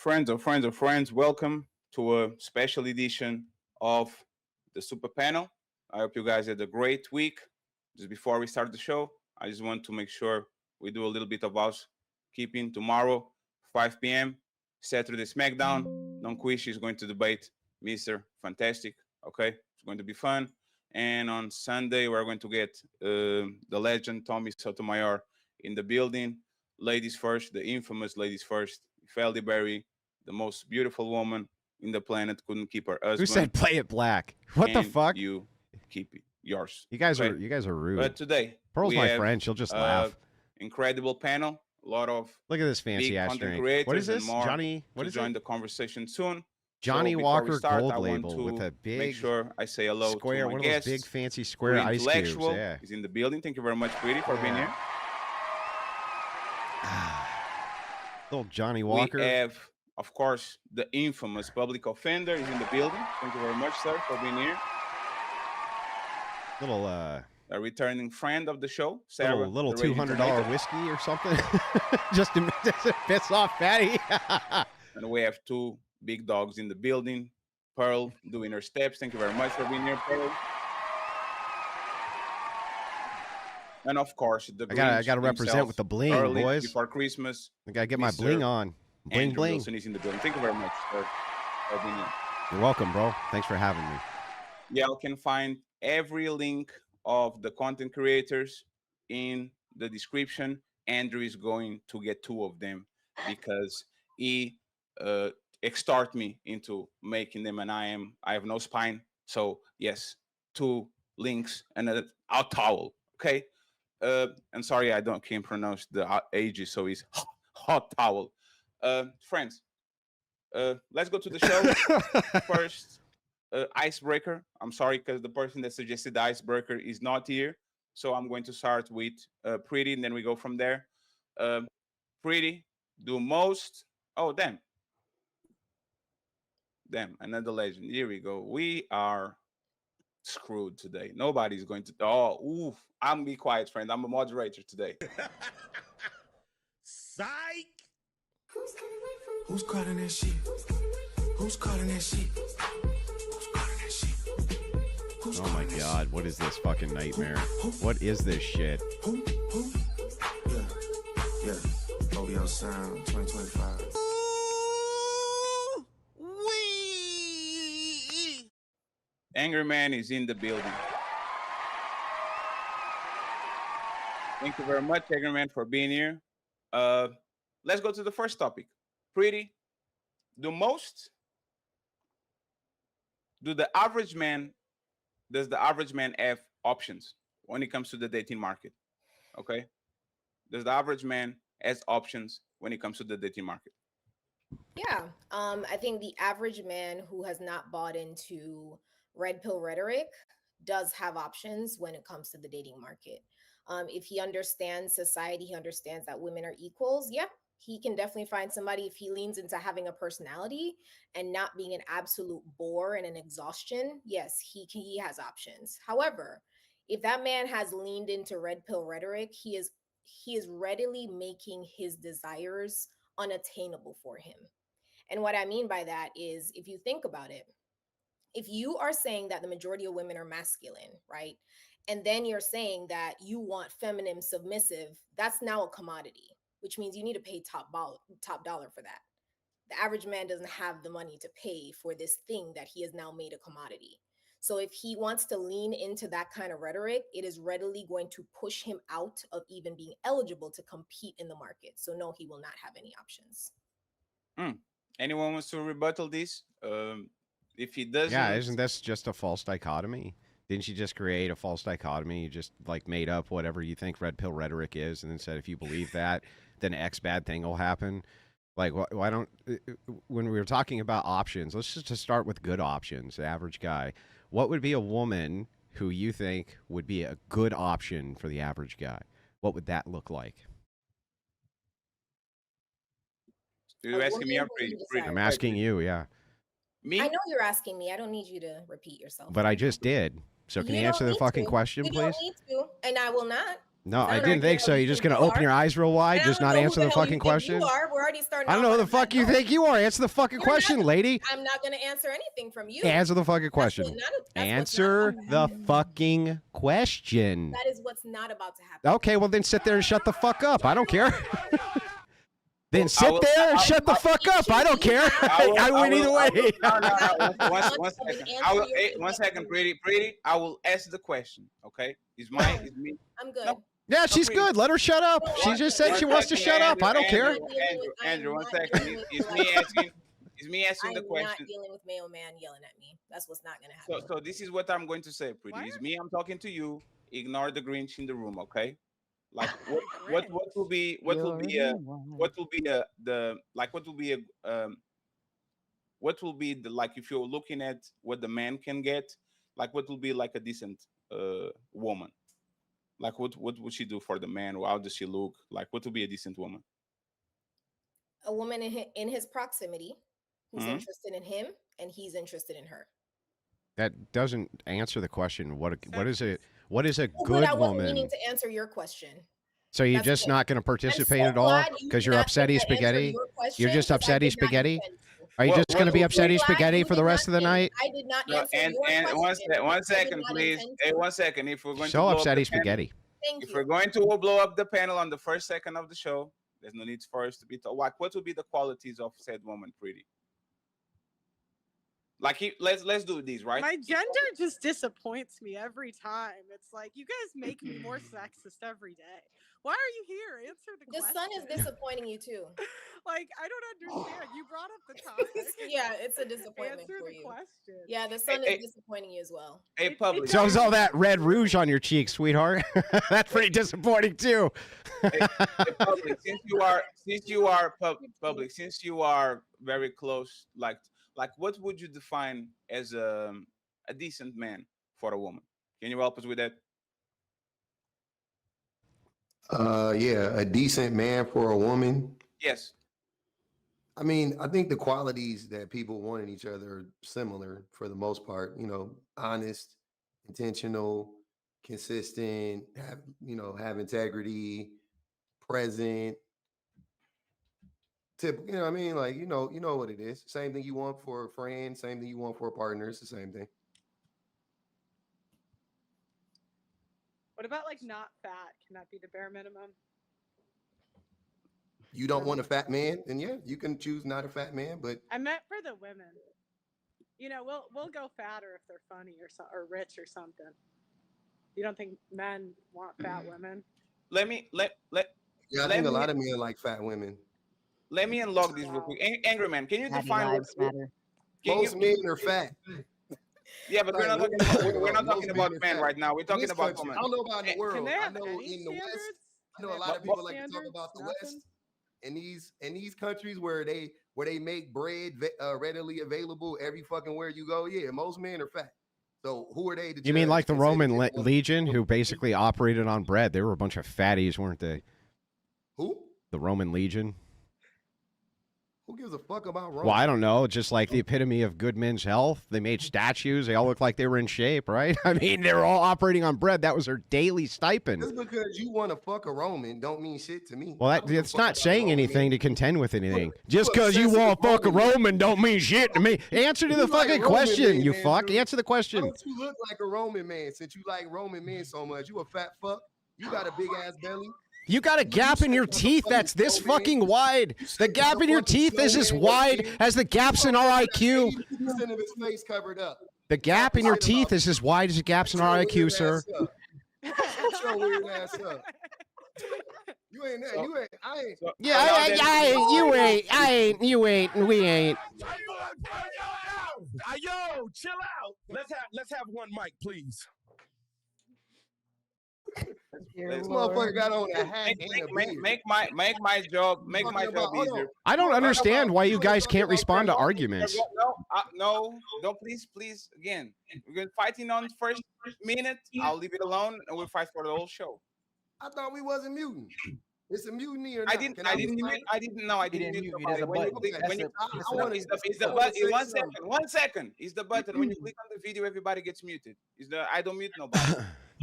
friends, welcome to a special edition of the Super Panel. I hope you guys had a great week. Just before we start the show, I just want to make sure we do a little bit of housekeeping. Tomorrow, 5 p.m., Saturday SmackDown. Don Quish is going to debate Mr. Fantastic. Okay, it's going to be fun. And on Sunday, we're going to get the legend Tommy Sotomayor in the building. Ladies first, the infamous ladies first. Feldy Berry, the most beautiful woman in the planet, couldn't keep her Who husband. said play it black? What the Can fuck? You keep it yours. You guys okay? are rude. But today, Pearl's we my have friend. She'll just laugh. Incredible panel. A lot of Look at this fancy big ass content drink. creators What is and this, more Johnny? What to is join it? the conversation soon. Johnny So before we Walker start, Gold I want Label to with a big make sure I say hello square, to my one guests. of those big fancy square Pretty ice cubes. Intellectual Yeah. is in the building. Thank you very much, Pretty, for being here. Little Johnny Walker. We have, of course, the infamous public offender is in the building. Thank you very much, sir, for being here. Little A returning friend of the show, Sarah. little the Raging $200 Tomato. whiskey or something, just to piss off Fatty. And we have two big dogs in the building. Pearl doing her steps. Thank you very much for being here, Pearl. And of course, the I gotta represent himself, with the bling, early boys. before Christmas. I gotta get my Mr. bling on. Bling Andrew bling. Wilson is in the building. Thank you very much for being here. You're welcome, bro. Thanks for having me. Y'all can find every link of the content creators in the description. Andrew is going to get two of them because he extort me into making them, and I have no spine. So yes, two links and a towel. Okay. And sorry, I can't pronounce the ages, so it's hot towel. Friends, let's go to the show. First, icebreaker. I'm sorry because the person that suggested the icebreaker is not here. So I'm going to start with Pretty, and then we go from there. Pretty, do most. Oh, damn, another legend. Here we go. We are screwed today. Nobody's going to. Oh, oof. I'm be quiet, friend. I'm a moderator today. Psych! Who's calling that shit? Who's calling that shit? Who's calling that shit? Oh my god, what is this fucking nightmare? What is this shit? Who? Yeah. OBO Sound 2025. Angry Man is in the building. Thank you very much, Angry Man, for being here. Let's go to the first topic. Pretty, does the average man have options when it comes to the dating market? Okay. Does the average man has options when it comes to the dating market? Yeah. I think the average man who has not bought into red pill rhetoric does have options when it comes to the dating market. If he understands society, he understands that women are equals. Yeah, he can definitely find somebody. If he leans into having a personality and not being an absolute bore and an exhaustion, yes, he has options. However, if that man has leaned into red pill rhetoric, he is readily making his desires unattainable for him. And what I mean by that is, if you think about it, if you are saying that the majority of women are masculine, right? And then you're saying that you want feminine, submissive, that's now a commodity, which means you need to pay top dollar for that. The average man doesn't have the money to pay for this thing that he has now made a commodity. So if he wants to lean into that kind of rhetoric, it is readily going to push him out of even being eligible to compete in the market. So no, he will not have any options. Anyone wants to rebuttal this? If he doesn't, Yeah, isn't this just a false dichotomy? Didn't you just create a false dichotomy? You just like made up whatever you think red pill rhetoric is, and then said if you believe that, then X bad thing will happen. Like, why don't, when we were talking about options, let's just start with good options, the average guy. What would be a woman who you think would be a good option for the average guy? What would that look like? you're asking me? I'm asking you, yeah. Me? I know you're asking me. I don't need you to repeat yourself. But I just did. So can you answer the fucking question, you please? don't need to, and I will not. No, Is that I an didn't think argument so. that You're you just think gonna you open are? your eyes real wide, And I just don't not know who answer the the hell you fucking think you question. are. We're already starting. I don't know who the fuck you think you are. Answer the fucking You're not- question, lady. I'm not going to answer anything from you. Answer the fucking That's question. what's not Answer about to the happen. fucking question. That is what's not about to happen. Okay, well then sit there and shut the fuck up. I don't care. Then Well, sit there and shut the fuck up. I don't care. I win either way. No. One second. Answer 1 second, pretty. I will ask the question. Okay? Is me? I'm good. No. Yeah, she's Pretty. good. Let her shut up. She just said she wants to shut up. I don't care. Andrew, 1 second. Is me asking the I'm not question. dealing with mailman yelling at me. That's what's not going to happen. So this is what I'm going to say, pretty. It's me. I'm talking to you. Ignore the Grinch in the room, okay? Like what will be the like if you're looking at what the man can get, like what will be like a decent woman? Like what would she do for the man? How does she look? Like what would be a decent woman? A woman in his proximity who's Mhm. interested in him and he's interested in her. That doesn't answer the question. What is it? What is a Oh, good but I wasn't woman? meaning to answer your question. So you're That's just it. not going to I'm participate so at all glad you because did you're not think upsetty I answered spaghetti. your question, You're just 'cause I upsetty did not spaghetti. intend to. Are you What- just going to be what- upsetty Glad spaghetti you for the did rest of not the night? think I did not No, answer and your and question. one I did second, not please. intend Hey, to. 1 second. If we're going to So blow up upsetty the panel, spaghetti. Thank if you. we're going to blow up the panel on the first second of the show, there's no need for us to be told. Like, what would be the qualities of said woman, pretty? Like, let's do this, right? My gender just disappoints me every time. It's like you guys make me more sexist every day. Why are you here? Answer the The question. sun is disappointing you too. Like I don't understand. You brought up the topic. Yeah, it's a disappointment Answer for the you. question. Yeah, the sun Hey, is disappointing you as well. Hey, public. So is all that red rouge on your cheeks, sweetheart? That's pretty disappointing too. Hey, public. Since you are very close, like what would you define as a decent man for a woman? Can you help us with that? Yeah, a decent man for a woman. Yes. I mean, I think the qualities that people want in each other are similar for the most part. You know, honest, intentional, consistent, have integrity, present. Typical, you know what I mean? Like, you know what it is. Same thing you want for a friend, same thing you want for a partner. It's the same thing. What about like not fat? Can that be the bare minimum? You don't want a fat man, then yeah, you can choose not a fat man, but I meant for the women. You know, we'll go fatter if they're funny or rich or something. You don't think men want fat women? yeah, I think a lot of men like fat women. Let me unlock this real quick. Angry man, can you Fatty define lives matter. Most men are fat. Yeah, but we're not Like, talking about most men men right now. We're In talking this about country, women. I don't know about in the Can world. they I have know any in the West, standards? I know a Can they lot have of people no like to talk standards? about the Nothing? West. In these countries where they make bread readily available every fucking where you go, yeah, most men are fat. So who are they to You mean judge like the and say Roman that they want- legion who basically operated on bread? They were a bunch of fatties, weren't they? Who? The Roman legion. Who gives a fuck about Rome? Well, I don't know. Just like the epitome of good men's health. They made statues. They all looked like they were in shape, right? I mean, they were all operating on bread. That was their daily stipend. Just because you want to fuck a Roman don't mean shit to me. Well, I don't give a that's fuck not about saying Roman, anything man. to contend with anything. Look, Just you because you obsessed want to with fuck a Roman. Roman don't mean shit to me. Answer to You the like fucking Roman question, men, you man, fuck. dude. Answer the Why question. don't you look like a Roman man since you like Roman men so much? You a fat fuck. You got a big ass belly. You got a gap in your teeth that's this fucking wide. The gap in your teeth is as wide as the gaps in our IQ. 80% of his face covered up. The gap in your teeth is as wide as the gaps in our IQ, sir. Shut your weird ass up. You ain't that. You ain't. I ain't. Yeah, you ain't, we ain't. Yo, chill out. Let's have one mic, please. This motherfucker got on a hat and a beard. Make my job easier. I don't understand why you guys can't respond to arguments. No, don't please. Again, we're fighting on the first minute. I'll leave it alone, and we'll fight for the whole show. I thought we wasn't muting. It's a mutiny or I not? didn't. Can I didn't respond? know. I didn't mute. It has a button. It's the button. 1 second. It's the button. When you click on the video, everybody gets muted. I don't mute nobody.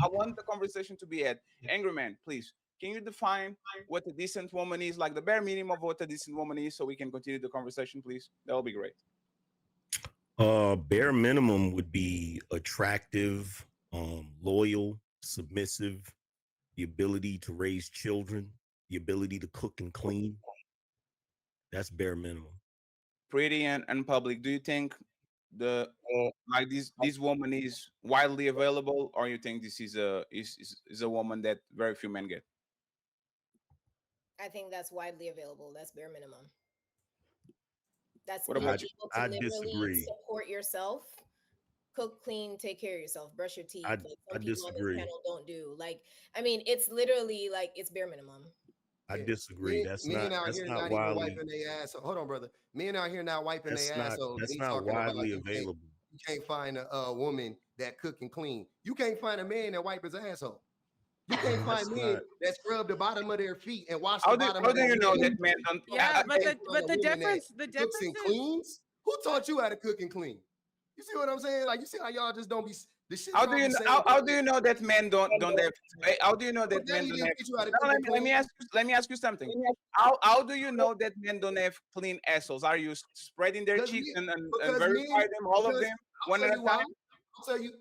I want the conversation to be had. Angry man, please. Can you define what a decent woman is, like the bare minimum of what a decent woman is, so we can continue the conversation, please? That will be great. Bare minimum would be attractive, loyal, submissive, the ability to raise children, the ability to cook and clean. That's bare minimum. Pretty and public. Do you think the like this woman is widely available, or you think this is a woman that very few men get? I think that's widely available. That's bare minimum. That's What being about you? able to I literally disagree. support yourself, cook, clean, take care of yourself, brush your teeth. I Like some people on this disagree. channel don't do. Like, I mean, it's literally like it's bare minimum. I Yeah. disagree. That's Men not out that's here not not even widely wiping their ass. Hold on, brother. Men out here not wiping that's their not assholes. that's They not talking about widely you available. can't find a woman that cook and clean. You can't find a man that wipe his asshole. You can't That's find men not that scrub the bottom of their feet and wash How the do bottom how of do their you know head. that men don't? Yeah, You but can't the find a woman difference that cooks and is cleans. Who taught you how to cook and clean? You see what I'm saying? Like, you see how y'all just don't be the shit. How y'all do you be saying how about do you know that men don't have? How do you know Oh, that men daddy don't didn't have? teach you how to No, cook and let me clean. ask you something. How do you know that men don't have clean assholes? Are you spreading their Because cheeks men, and because verify men, them, all of because them, I'll one tell at a you why. time?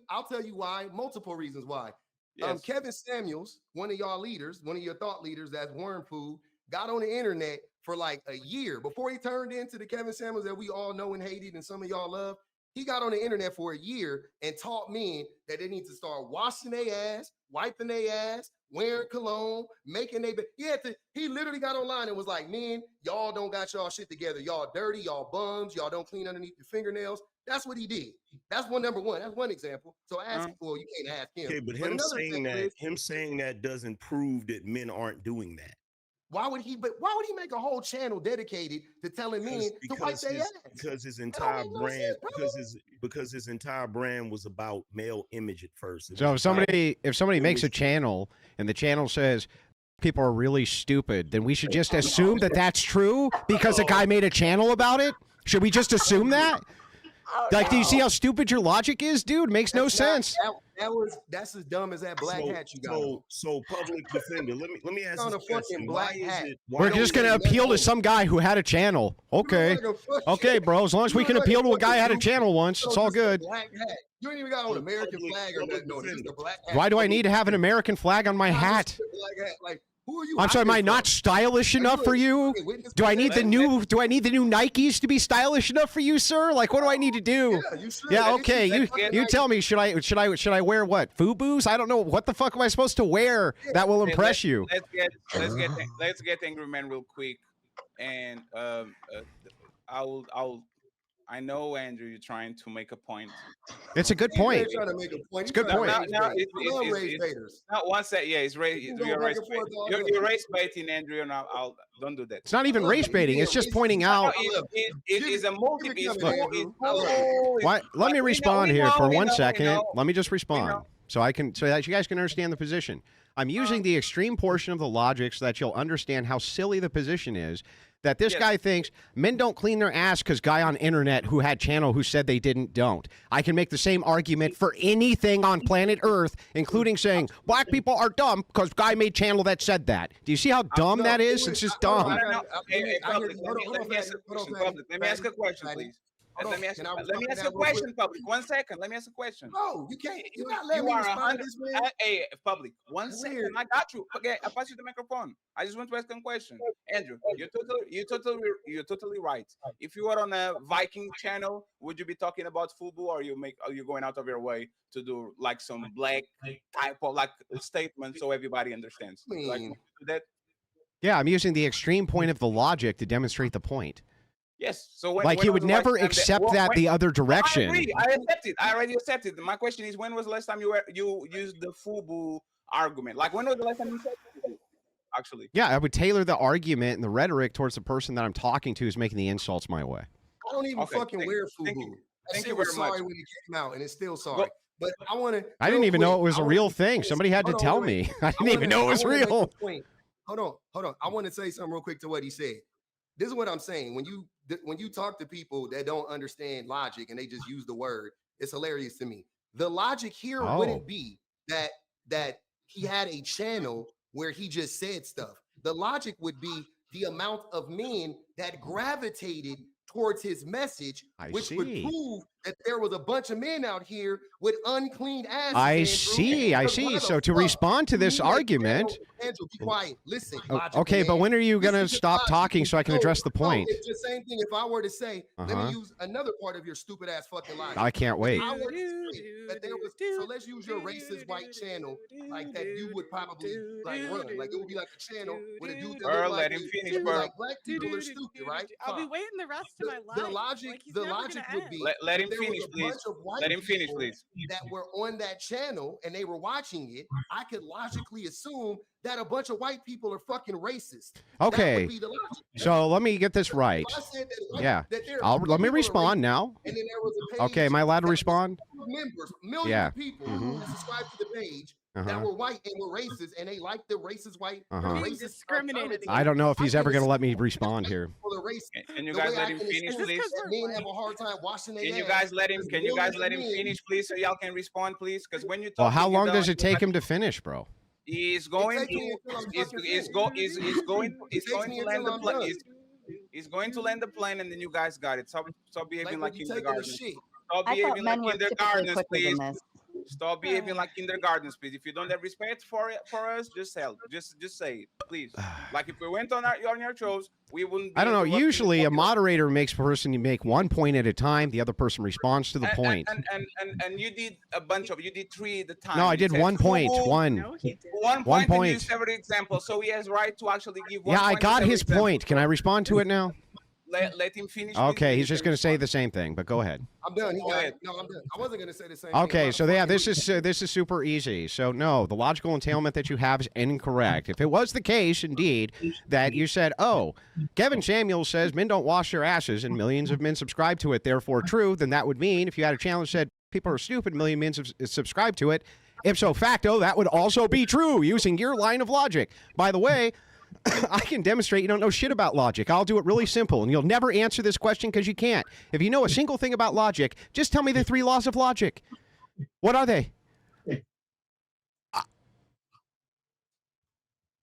I'll tell you why. Multiple reasons why. Yes. Kevin Samuels, one of y'all leaders, one of your thought leaders, that's worm food, got on the internet for like a year before he turned into the Kevin Samuels that we all know and hated, and some of y'all love. He got on the internet for a year and taught men that they need to start washing their ass, wiping their ass, wearing cologne, making their bed. He literally got online and was like, "Men, y'all don't got y'all shit together. Y'all dirty, y'all bums, y'all don't clean underneath your fingernails." That's what he did. That's number one. That's one example. So ask, well, you can't ask him. okay, but But him another saying example that is, doesn't prove that men aren't doing that. why would he make a whole channel dedicated to telling men to wipe their ass? Because his That don't entire make no brand sense, brother. because his entire brand was about male image at first. It So was if about somebody makes a image. channel and the channel says people are really stupid, then we should just assume that that's true because a guy made a channel about it? Should we just assume that? Like, do you see how stupid your logic is, dude? Makes no That's not- sense. that's as dumb as that black hat you got on. So public defender. Let me ask On this a fucking question. black Why hat. is it? Why We're don't just say gonna appeal to nothing. some guy who had a channel. Okay. You look like a fucking- Okay, bro. As long as you we look can like appeal to a fucking guy who had a dude. channel once, it's all Just a good. black hat. You ain't even got on an American flag or nothing on it. Just a black hat. Why do I need to have an American flag on my hat? Just a black hat. Like, who are you? I'm sorry, am I hiding not from? stylish enough for you? Do I need the new Nikes to be stylish enough for you, sir? Like, what do I need to do? Yeah, you should. Yeah, At least okay. you You fucking you like- tell me, should I wear what? FUBUs? I don't know. What the fuck am I supposed to wear that will impress you? Let's get angry man real quick, and I know, Andrew, you're trying to make a point. It's a good He ain't point. trying to make a point. It's a good point. I love It's- race baiters. Not one set. Yeah, it's race. You can go You're back race and forth all baiting. day. You're race baiting, Andrew, and I'll don't do that. It's not even race baiting. It's just pointing out. It is a multi. Give it It's coming, full- Andrew. it's full- Why? it's- Let me we know- respond we here know, for we 1 know, we second. know. Let me just respond know. so that you guys can understand the position. I'm using the extreme portion of the logic so that you'll understand how silly the position is. That this guy thinks men don't clean their ass because guy on internet who had channel who said they don't. I can make the same argument for anything on planet Earth, including saying black people are dumb because guy made channel that said that. Do you see how dumb No, that is? wait, It's just hold on, dumb. I No, got- hey, I public, hear- hold on, let me ask a hold on, question, Fatty. public. Let me ask a question, Fatty. please. Hold Let on, me ask can I let me respond to ask that a real quick? question, public. 1 second. Let me ask a question. No, you can't. You're not letting You me are respond to this, man. Hey, public. 1 That's second. weird. I got you. Okay, I pass you the microphone. I just want to ask a question. Andrew, you're totally right. If you were on a Viking channel, would you be talking about FUBU, or are you going out of your way to do like some black type of like statement so everybody understands? I Like mean- do that? Yeah, I'm using the extreme point of the logic to demonstrate the point. Yes. So when Like when he was would the last never time accept well, that when- the other I direction. agree. I accept it. I already accepted. My question is, when was the last time you used the FUBU argument? Like when was the last time you said FUBU? Actually. Yeah, I would tailor the argument and the rhetoric towards the person that I'm talking to who's making the insults my way. I don't even Okay, fucking thank- wear thank FUBU. you. That Thank shit you was very sorry much. when it came out, and it's still sorry. Well- But I want to. I didn't even know it was a real thing. Somebody had to tell me. I didn't even know it was real. Hold on. I want to say something real quick to what he said. This is what I'm saying. When you talk to people that don't understand logic and they just use the word, it's hilarious to me. The logic here Oh. wouldn't be that that he had a channel where he just said stuff. The logic would be the amount of men that gravitated towards his message, which would prove that there was a bunch of men out here with unclean asses. I see. So to respond to this argument, Andrew, be quiet. Listen. Okay, but when are you going to stop talking so I can address the point? It's the same thing. If I were to say, let me use another part of your stupid ass fucking logic. I can't wait. If I were to say that there was, so let's use your racist white channel like that. You would probably like run. Like it would be like a channel with a dude that looked let like him finish, you. bro. Like black people are stupid, right? I'll be waiting the rest of my life. The logic would be let him finish, please. Let him finish, please. That were on that channel and they were watching it. I could logically assume that a bunch of white people are fucking racist. Okay. So let me get this right. Yeah. Let me respond now. And then there was a page. Okay, am I allowed to respond? Millions of people that subscribed to the page that were white and were racist, and they liked the racist white. Discriminated. I don't know if he's ever going to let me respond here. Can you guys let him finish, please? Men have a hard time washing their Can you guys let him? Can you guys let him finish, please, so y'all can respond, please? Because when you talk, well, how long does it take him to finish, bro? He's going to land the plane, and then you guys got it. Stop behaving like kindergarten. Stop behaving like kindergartens, please. Stop behaving like kindergartens, please. If you don't have respect for us, just say it, please. Like if we went on your shows, we wouldn't. I don't know. Usually, a moderator makes a person make one point at a time. The other person responds to the point. And you did you did three at the time. No, I did 1 point. No, he did. 1 point. And used every example, so he has right to actually give. 1 Yeah, I point got his example. point. Can I respond to it now? Let him finish. Okay, he's just going to say the same thing, but go ahead. I'm done. No, I'm done. I wasn't going to say the same Okay, thing. so yeah, this is super easy. So no, the logical entailment that you have is incorrect. If it was the case, indeed, that you said, oh, Kevin Samuels says men don't wash their asses and millions of men subscribe to it, therefore true, then that would mean if you had a challenge that said people are stupid, million men subscribe to it, ipso facto, that would also be true using your line of logic. By the way, I can demonstrate you don't know shit about logic. I'll do it really simple, and you'll never answer this question because you can't. If you know a single thing about logic, just tell me the 3 laws of logic. What are they?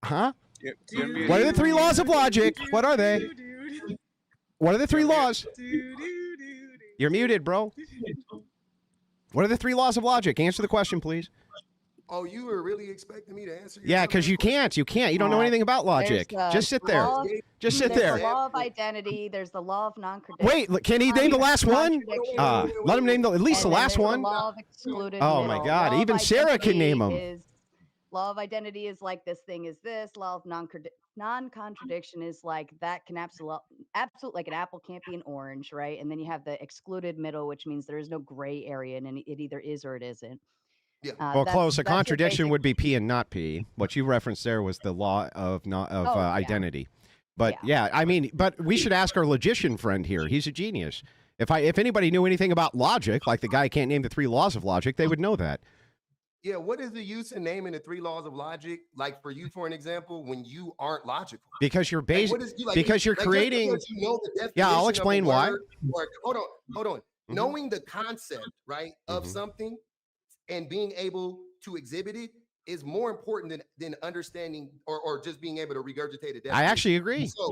Huh? What are the 3 laws of logic? What are they? What are the 3 laws? You're muted, bro. What are the 3 laws of logic? Answer the question, please. Oh, you were really expecting me to answer? Yeah, because you can't. You can't. You don't know anything about logic. Just sit there. Just sit there. There's the law of identity. There's the law of non-contradiction. Wait, can he name the last one? Let him name at least the last one. Law of excluded Oh my God! Law Even of Sarah can name them. Law of identity is like this thing is this. Law of non-contradiction is like that can absolute like an apple can't be an orange, right? And then you have the excluded middle, which means there is no gray area, and it either is or it isn't. Yeah. Well, close. A contradiction would be P and not P. What you referenced there was the law of identity. But yeah, I mean, but we should ask our logician friend here. He's a genius. If anybody knew anything about logic, like the guy can't name the 3 laws of logic, they would know that. Yeah, what is the use in naming the 3 laws of logic? Like for you, for an example, when you aren't logical. Because you're because you're creating. Because you know the yeah, I'll explain why. Hold on. Knowing the concept, right, of something and being able to exhibit it is more important than understanding or just being able to regurgitate it. I actually agree. So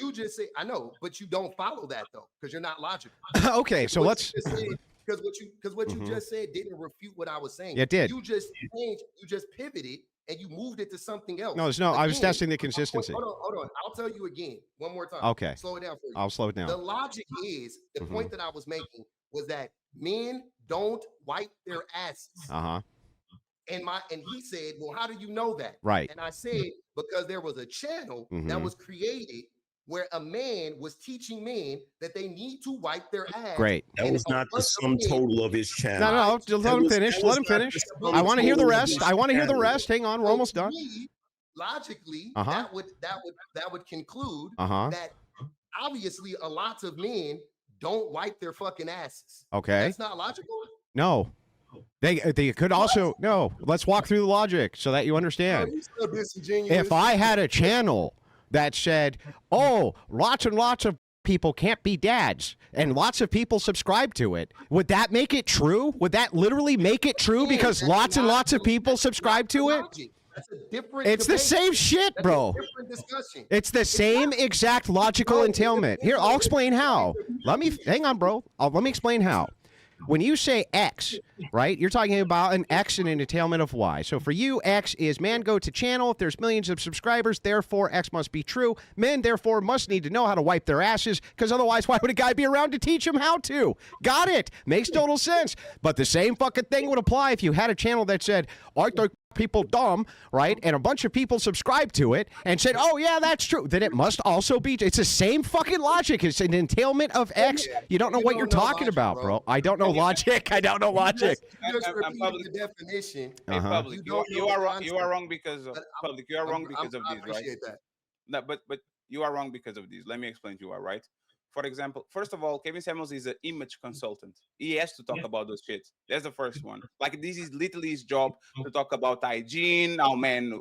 you just say, I know, but you don't follow that though, because you're not logical. Okay, so let's. Because what you just said didn't refute what I was saying. It did. You just changed, you just pivoted and you moved it to something else. No, I was testing the consistency. Hold on. I'll tell you again, one more time. Okay. Slow it down for you. I'll slow it down. The logic is, the point that I was making was that men don't wipe their asses. And he said, well, how do you know that? Right. And I said, because there was a channel that was created where a man was teaching men that they need to wipe their ass. Great. That was not the sum total of his channel. No, let him finish. Let him finish. I want to hear the rest. Hang on, we're almost done. Logically, that would conclude that obviously a lot of men don't wipe their fucking asses. Okay. That's not logical. No. They could also no. Let's walk through the logic so that you understand. So if I had a channel that said, "Oh, lots and lots of people can't be dads, and lots of people subscribe to it. Would that make it true? Would that literally make it true because lots and lots of people subscribe to it? That's a different It's the debate. same shit, That's bro. a different discussion. It's the same exact logical entailment. Here, I'll explain how. Hang on, bro. Let me explain how. When you say X, right, you're talking about an X and an entailment of Y. So for you, X is man go to channel. If there's millions of subscribers, therefore X must be true. Men, therefore, must need to know how to wipe their asses, because otherwise, why would a guy be around to teach him how to? Got it. Makes total sense. But the same fucking thing would apply if you had a channel that said, aren't the people dumb, right? And a bunch of people subscribed to it and said, oh, yeah, that's true. Then it must also be. It's the same fucking logic. It's an entailment of X. You don't know what you're talking about, bro. I don't know logic. I don't know logic. You just repeated the definition. Hey, public, you are wrong. You are wrong because of But public. You are wrong because of I this, right? appreciate that. No, but you are wrong because of this. Let me explain to you. All right. For example, first of all, Kevin Samuels is an image consultant. He has to talk about those shit. That's the first one. Like, this is literally his job to talk about hygiene, how men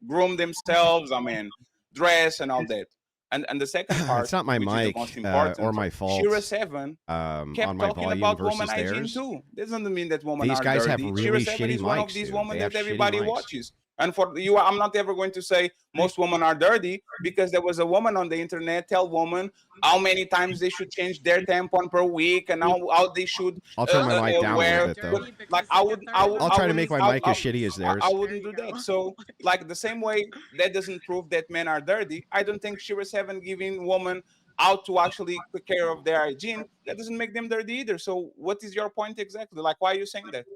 groom themselves, how men dress, and all that. And the second part, it's not my which is the mic most important, or my fault. Shira 7 kept on my talking volume about versus woman hygiene theirs. too. That doesn't mean that women These are guys have dirty. really Shira 7 shitty is one of mics, these dude. women They have that shitty everybody mics. watches. And for you, I'm not ever going to say most women are dirty, because there was a woman on the internet tell women how many times they should change their tampon per week and how they should I'll turn my mic down a wear. little bit, though. Like, I'll try to make my mic as shitty as theirs. I wouldn't do that. So, like, the same way that doesn't prove that men are dirty, I don't think Shira 7 giving women how to actually take care of their hygiene, that doesn't make them dirty either. So what is your point exactly? Like, why are you saying that?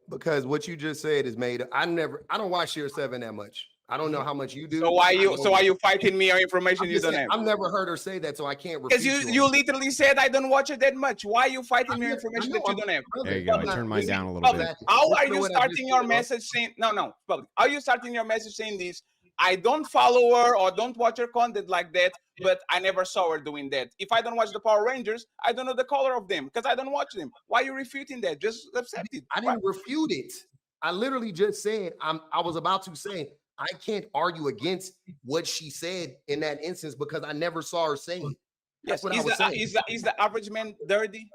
Because what you just said is made. I don't watch Share 7 that much. I don't know how much you do. So why are you fighting me on information you don't have? I've never heard her say that, so I can't repeat. Because you literally said I don't watch it that much. Why are you fighting me on information that you don't have? There you go. I turned mine down a little bit. How are you starting your message saying no, public? Are you starting your message saying this? I don't follow her or don't watch her content like that, but I never saw her doing that. If I don't watch the Power Rangers, I don't know the color of them because I don't watch them. Why are you refuting that? Just accept it. I didn't refute it. I literally just said I was about to say I can't argue against what she said in that instance because I never saw her say it. That's what I was saying. Is the average man dirty?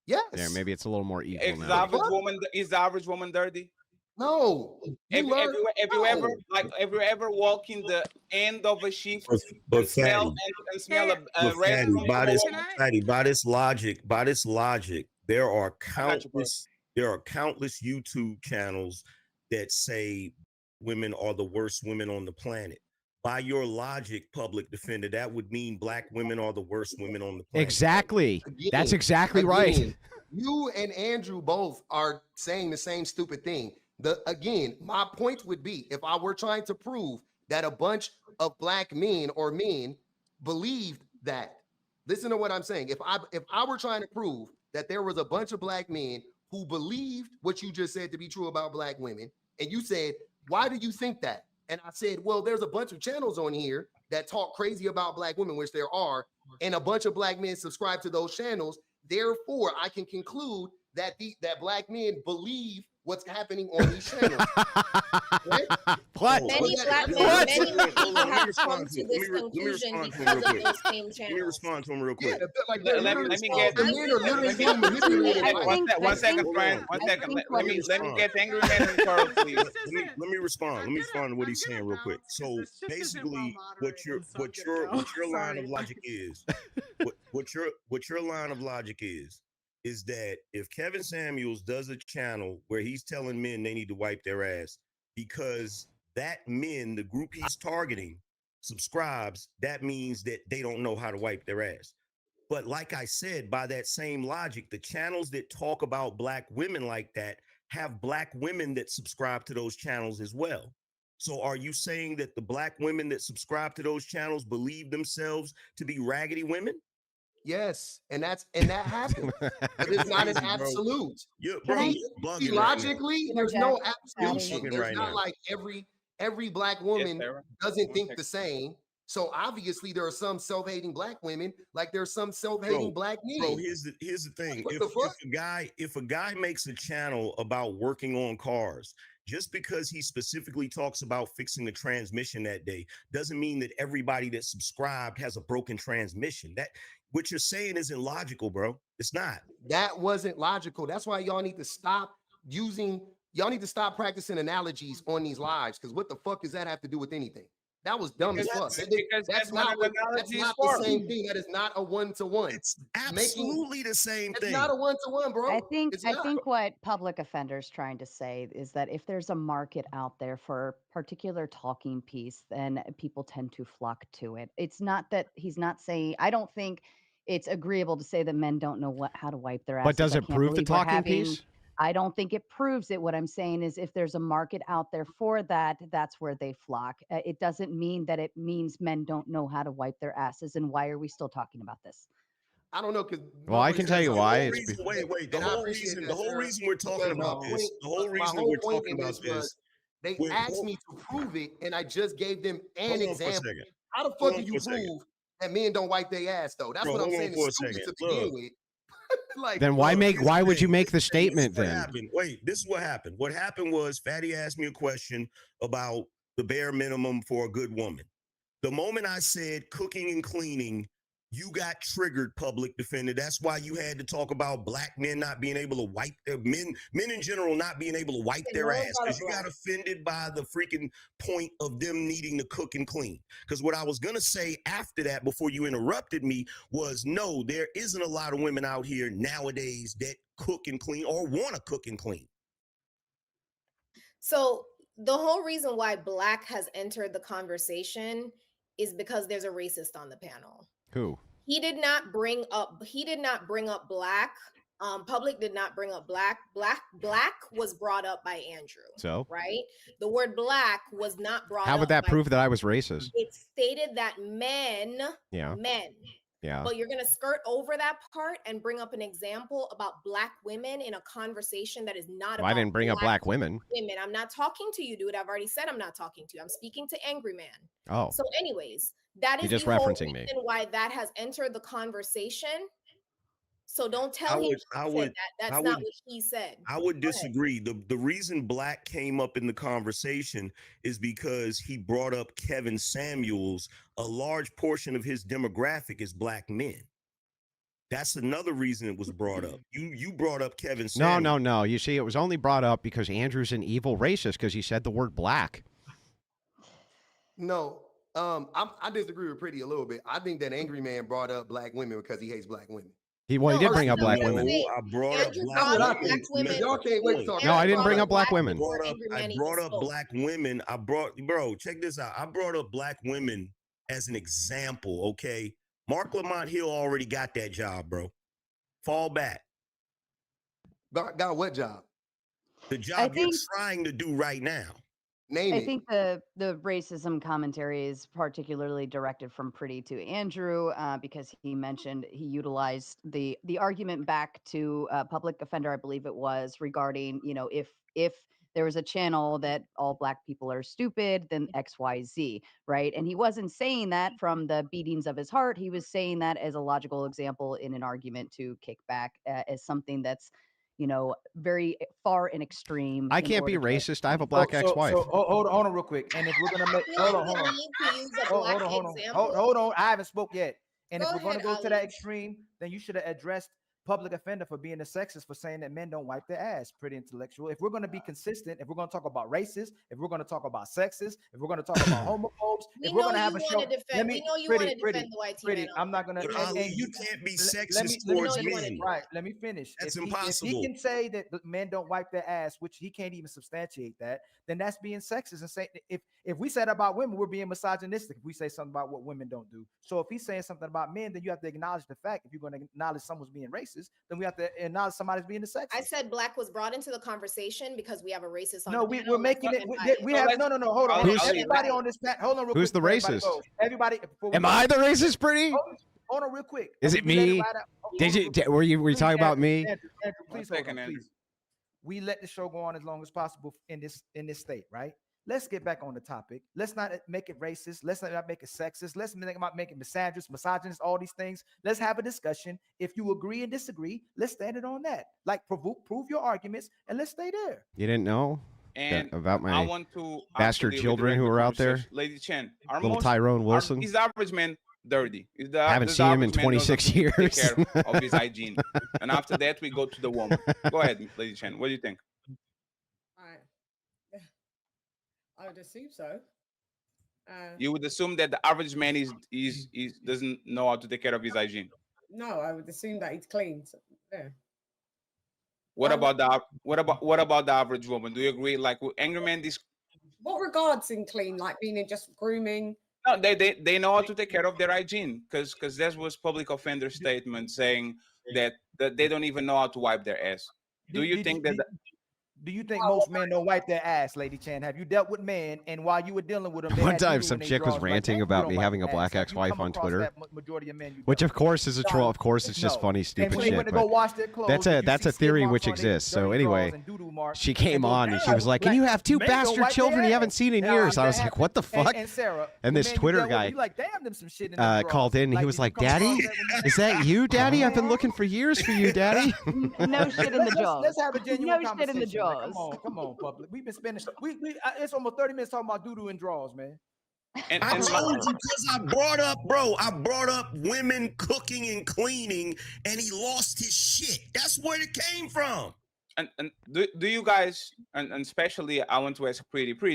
Yes. Yeah, maybe it's a little more equal Is now. the average woman dirty? No. Have you ever walk in the end of a shift But smell a Fatty, by this logic, there are countless YouTube channels that say women are the worst women on the planet. By your logic, public defender, that would mean black women are the worst women on the planet. Exactly. That's exactly right. You and Andrew both are saying the same stupid thing. My point would be if I were trying to prove that a bunch of black men or men believed that. Listen to what I'm saying. If I were trying to prove that there was a bunch of black men who believed what you just said to be true about black women, and you said, why do you think that? And I said, well, there's a bunch of channels on here that talk crazy about black women, which there are, and a bunch of black men subscribe to those channels. Therefore, I can conclude that that black men believe what's happening on these channels. What? Many black men, many people have come to this conclusion because of those same channels. Let me respond to him real quick. Let me get one second, Brian. 1 second. Let me get angry man in Carl, please. Let me respond. Let me respond to what he's saying real quick. So basically, what your line of logic is, what your line of logic is that if Kevin Samuels does a channel where he's telling men they need to wipe their ass because that men, the group he's targeting, subscribes, that means that they don't know how to wipe their ass. But like I said, by that same logic, the channels that talk about black women like that have black women that subscribe to those channels as well. So are you saying that the black women that subscribe to those channels believe themselves to be raggedy women? Yes, and that happens. But it's not an absolute. Logically, there's no absolute. There's not like every black woman doesn't think the same. So obviously there are some self-hating black women, like there's some self-hating black men. Bro, here's the thing. If a guy makes a channel about working on cars Just because he specifically talks about fixing the transmission that day doesn't mean that everybody that subscribed has a broken transmission. That what you're saying isn't logical, bro. It's not. That wasn't logical. That's why y'all need to stop y'all need to stop practicing analogies on these lives. Because what the fuck does that have to do with anything? That was dumb as fuck. Because that's not what that's analogy is not for. the same thing. That is not a one-to-one. It's absolutely the same It's thing. not a one-to-one, bro. I think It's I not. think what public offender's trying to say is that if there's a market out there for a particular talking piece, then people tend to flock to it. It's not that he's not saying. I don't think it's agreeable to say that men don't know how to wipe their asses. But does I it can't prove the believe we're talking having- piece? I don't think it proves it. What I'm saying is if there's a market out there for that, that's where they flock. It doesn't mean that it means men don't know how to wipe their asses. And why are we still talking about this? I don't know, because Well, I can tell you why. It's Wait. The whole reason we're talking about this. The whole reason we're talking about this. They asked me to prove it, and I just gave them an Hold on example. for a second. How the fuck do you prove that men don't wipe their ass though? That's what I'm saying. It's stupid to begin with. Like, then why would you make the statement then? Wait, this is what happened. What happened was Fatty asked me a question about the bare minimum for a good woman. The moment I said cooking and cleaning, you got triggered, public defender. That's why you had to talk about black men not being able to wipe their men in general not being able to wipe their ass, because you got offended by the freaking point of them needing to cook and clean. Because what I was gonna say after that, before you interrupted me, was no, there isn't a lot of women out here nowadays that cook and clean or want to cook and clean. So the whole reason why black has entered the conversation is because there's a racist on the panel. Who? He did not bring up black. Public did not bring up black. Black was brought up by Andrew. So? Right? The word black was not brought up. How would that prove that I was racist? It stated that men. Yeah. But you're going to skirt over that part and bring up an example about black women in a conversation that is not about I didn't bring up black women. I'm not talking to you, dude. I've already said I'm not talking to you. I'm speaking to Angry Man. Oh. So anyways, that is just the whole referencing reason me. why that has entered the conversation. So don't tell him that's not what he said. I would disagree. The reason black came up in the conversation is because he brought up Kevin Samuels. A large portion of his demographic is black men. That's another reason it was brought up. You brought up Kevin Samuels. No. You see, it was only brought up because Andrew's an evil racist because he said the word black. No, I disagree with Pretty a little bit. I think that Angry Man brought up black women because he hates black women. He did bring up black women. I brought up black women. Y'all can't wait to talk. No, I didn't bring up black women. I brought up black women. Bro, check this out. I brought up black women as an example, okay? Mark Lamont Hill already got that job, bro. Fall back. Got what job? The job you're trying to do right now. I think the racism commentary is particularly directed from Pretty to Andrew because he mentioned he utilized the argument back to public offender, I believe it was, regarding, if there was a channel that all black people are stupid, then XYZ, right? And he wasn't saying that from the beatings of his heart. He was saying that as a logical example in an argument to kick back as something that's very far and extreme. I can't be racist. I have a black ex-wife. So hold on real quick. And if we're gonna make hold on, I haven't spoke yet. And if we're gonna go to that extreme, then you should have addressed public offender for being a sexist, for saying that men don't wipe their ass. Pretty intellectual. If we're going to be consistent, if we're going to talk about racists, if we're going to talk about sexist, if we're going to talk about homophobes, if we're going to have a show, let me defend the white team. I'm not going to. You can't be sexist towards men. Right. Let me finish. That's impossible. If he can say that men don't wipe their ass, which he can't even substantiate that, then that's being sexist. And say if we said about women, we're being misogynistic. If we say something about what women don't do. So if he's saying something about men, then you have to acknowledge the fact. If you're going to acknowledge someone's being racist, then we have to acknowledge somebody's being a sexist. I said black was brought into the conversation because we have a racist on no, the we're making it. We have no. Hold on. Everybody on this panel. Hold on real quick. Who's the racist? Everybody. Am I the racist, Pretty? Hold on real quick. Is it me? Were you talking about me? Andrew, please hold on, please. We let the show go on as long as possible in this state, right? Let's get back on the topic. Let's not make it racist. Let's not make it sexist. Let's not make it misogynist, all these things. Let's have a discussion. If you agree and disagree, let's stand it on that. Like prove your arguments and let's stay there. You didn't know? And about I my want to bastard actually children redirect who the are out there. conversation. Lady Chen, are Little most Tyrone Wilson. is the average man dirty? Haven't Does the seen him in average man knows how 26 to take years. care of his hygiene? And after that, we go to the woman. Go ahead, Lady Chen. What do you think? I would assume so. You would assume that the average man is doesn't know how to take care of his hygiene. No, I would assume that he's clean. So, yeah. What Why would- about the what about the average woman? Do you agree? Like angry man, this What regards in clean? Like meaning just grooming? no, they know how to take care of their hygiene because that was public offender statement saying that they don't even know how to wipe their ass. Do you think that? Do you think most men don't wipe their ass, Lady Chan? Have you dealt with men, and while you were dealing with them, they One had time, doo-doo some in their chick was drawers, like, ranting "Man, you about don't me wipe having a your black ass." Have you ex-wife come on across Twitter, that majority of men you which dealt of course is a troll. Of course, it's just No. funny, And stupid when they shit. went to go But wash their clothes, that's did a you that's see a skid theory marks which on their exists. So dirty anyway, drawers and doo-doo marks? she came And go, on and she "Damn, was like, "Can you black have two men don't bastard wipe their children you haven't ass." seen in Now, years?" I was that like, "What the happened. fuck?" And Sarah, And the this man you Twitter dealt with, guy you like, "Damn, them some shit in them drawers." called in. He Like, was did you like, come across "Daddy, that when you- is that you, Daddy? I've been looking for years for you, Daddy." No shit in the jaws. Let's have a genuine No shit in the conversation. Man. jaws. Come on, public. We've been spending. It's almost 30 minutes talking about doo-doo and drawers, man. And, I and told you because I brought up women cooking and cleaning, and he lost his shit. That's where it came from. and do you guys and especially I want to ask pretty do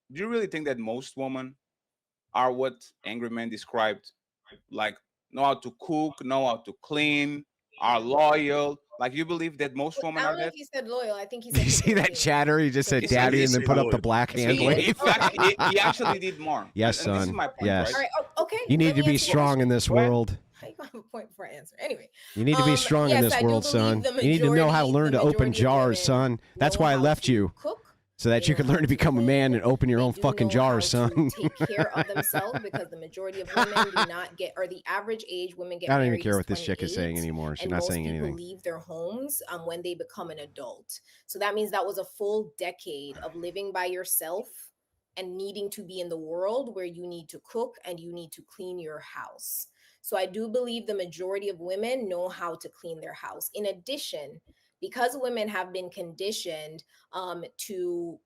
you really think that most women are what angry man described, like know how to cook, know how to clean, are loyal? Like you believe that most I women don't are know that? if he said loyal. I think he said. You see that chatter? He just said He said "Daddy" he and then said put up the loyal. black hand He, wave. he actually did more. Yes, and this is son. my point, Yes. right? All right. Okay. You need let to me be answer your strong question. in this Go ahead. world. How you gonna have a point before I answer? Anyway, You need to be strong in yes, this I do world, believe son. the You need to know how to majority- learn the to open majority of jars, women son. That's know why I how left to you, cook. so that They you know could how learn to become a clean. man and open your They own do fucking know jars, how son. to take care of themselves because the majority of women do not get, or the average age women get I don't even married care is what this chick is saying 28, anymore. She's and not most saying people anything. leave their homes when they become an adult. So that means that was a full decade of living by yourself and needing to be in the world where you need to cook and you need to clean your house. So I do believe the majority of women know how to clean their house. In addition, because women have been conditioned to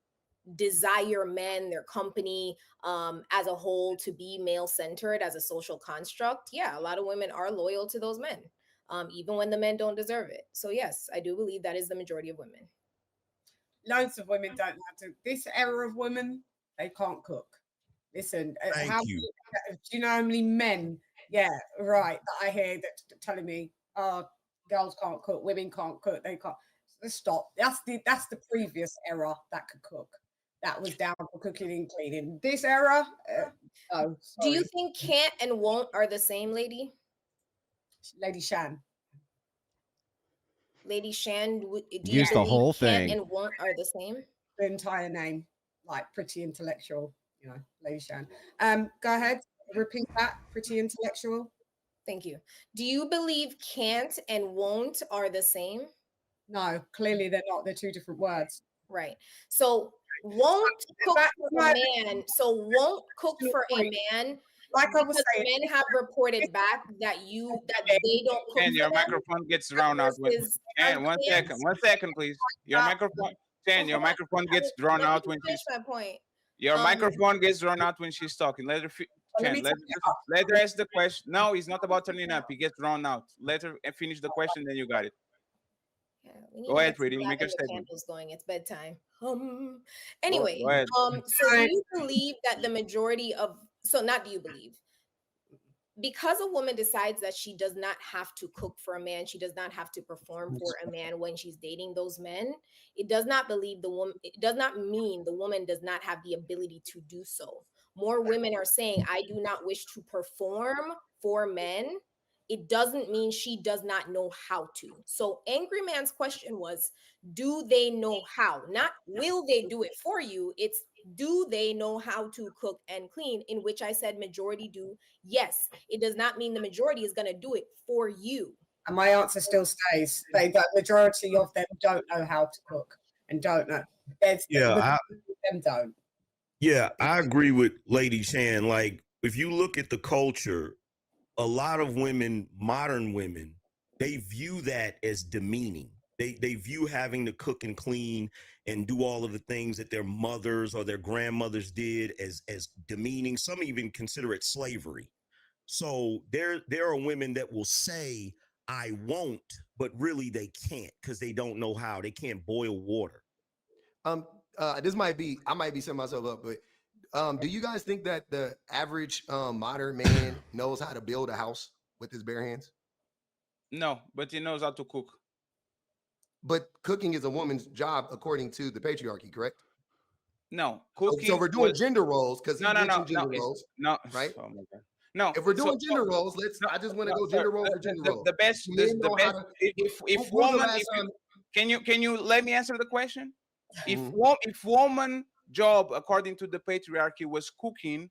desire men, their company as a whole, to be male centered as a social construct, yeah, a lot of women are loyal to those men, even when the men don't deserve it. So yes, I do believe that is the majority of women. Loads of women don't know how to. This era of women, they can't cook. Listen, Thank how you. do you know how many men? Yeah, right. That I hear that telling me, "Oh, girls can't cook, women can't cook, they can't." So stop. That's the previous era that could cook. That was down for cooking and cleaning. This era, oh, Do you sorry. think can't and won't are the same, Lady Shan? Lady Shan, do you Use the believe whole can't thing. and won't are the same? The entire name, like pretty intellectual, Lady Shan. Go ahead, repeat that. Pretty intellectual. Thank you. Do you believe can't and won't are the same? No, clearly they're not. They're two different words. Right. So won't cook for a man. So won't cook for a man. Like I was Because saying, men have reported back that they don't cook And for your them. microphone gets drowned out. versus And one can't. second, please. Your microphone, Chen, your microphone gets drawn Let me out when finish she's. my point. Your microphone gets drawn out when she's talking. Let her, let me Chen, let her ask the question. No, it's not about turning up. He gets drawn out. Let her finish the question, then you got it. Yeah, we need Go to ahead, get some Pretty. black Make your and the statement. candles going. It's bedtime. Anyway, go ahead. so do you believe that the majority of not do you believe, because a woman decides that she does not have to cook for a man, she does not have to perform for a man when she's dating those men, it does not mean the woman does not have the ability to do so. More women are saying, I do not wish to perform for men. It doesn't mean she does not know how to. So Angry Man's question was, do they know how? Not will they do it for you? It's do they know how to cook and clean? In which I said majority do. Yes, it does not mean the majority is going to do it for you. and my answer still stays. The majority of them don't know how to cook and don't know. Them don't. Yeah, I agree with Lady Shan. Like, if you look at the culture, a lot of women, modern women, they view that as demeaning. They view having to cook and clean and do all of the things that their mothers or their grandmothers did as demeaning. Some even consider it slavery. So there are women that will say, I won't, but really they can't because they don't know how. They can't boil water. This might be, I might be setting myself up, but do you guys think that the average modern man knows how to build a house with his bare hands? No, but he knows how to cook. But cooking is a woman's job according to the patriarchy, correct? No, So cooking. we're doing gender roles because No, he no, no, mentioned gender roles, no. right? Oh my God. No. If we're so- doing gender so- roles, let's. no, I just want to no, go sir, gender role for gender role. the best. Men The know best. how to- If When was the woman, last if you, time- can you let me answer the question? Mhm. If woman job according to the patriarchy was cooking,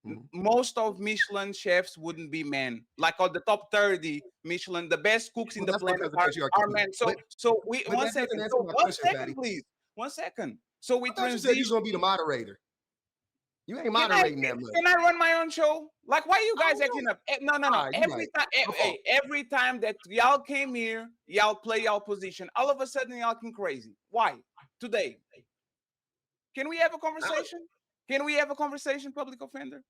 Mhm. most of Michelin chefs wouldn't be men. Like on the top 30 Michelin, the best cooks in Well, the that's planet because of are patriarchy. men. So But- so we but one that doesn't second. answer So my one question, second, Fatty. please. 1 second. So we I thought you said you was transition. gonna be the moderator. You ain't Can I, moderating that much. can I run my own show? Like, why you I guys don't acting know. up? No, no, no. Alright, you Every right. time, My fault. every time that y'all came here, y'all play y'all position. All of a sudden, y'all can crazy. Why? Today. Can we have a conversation? Can we have a conversation, public offender?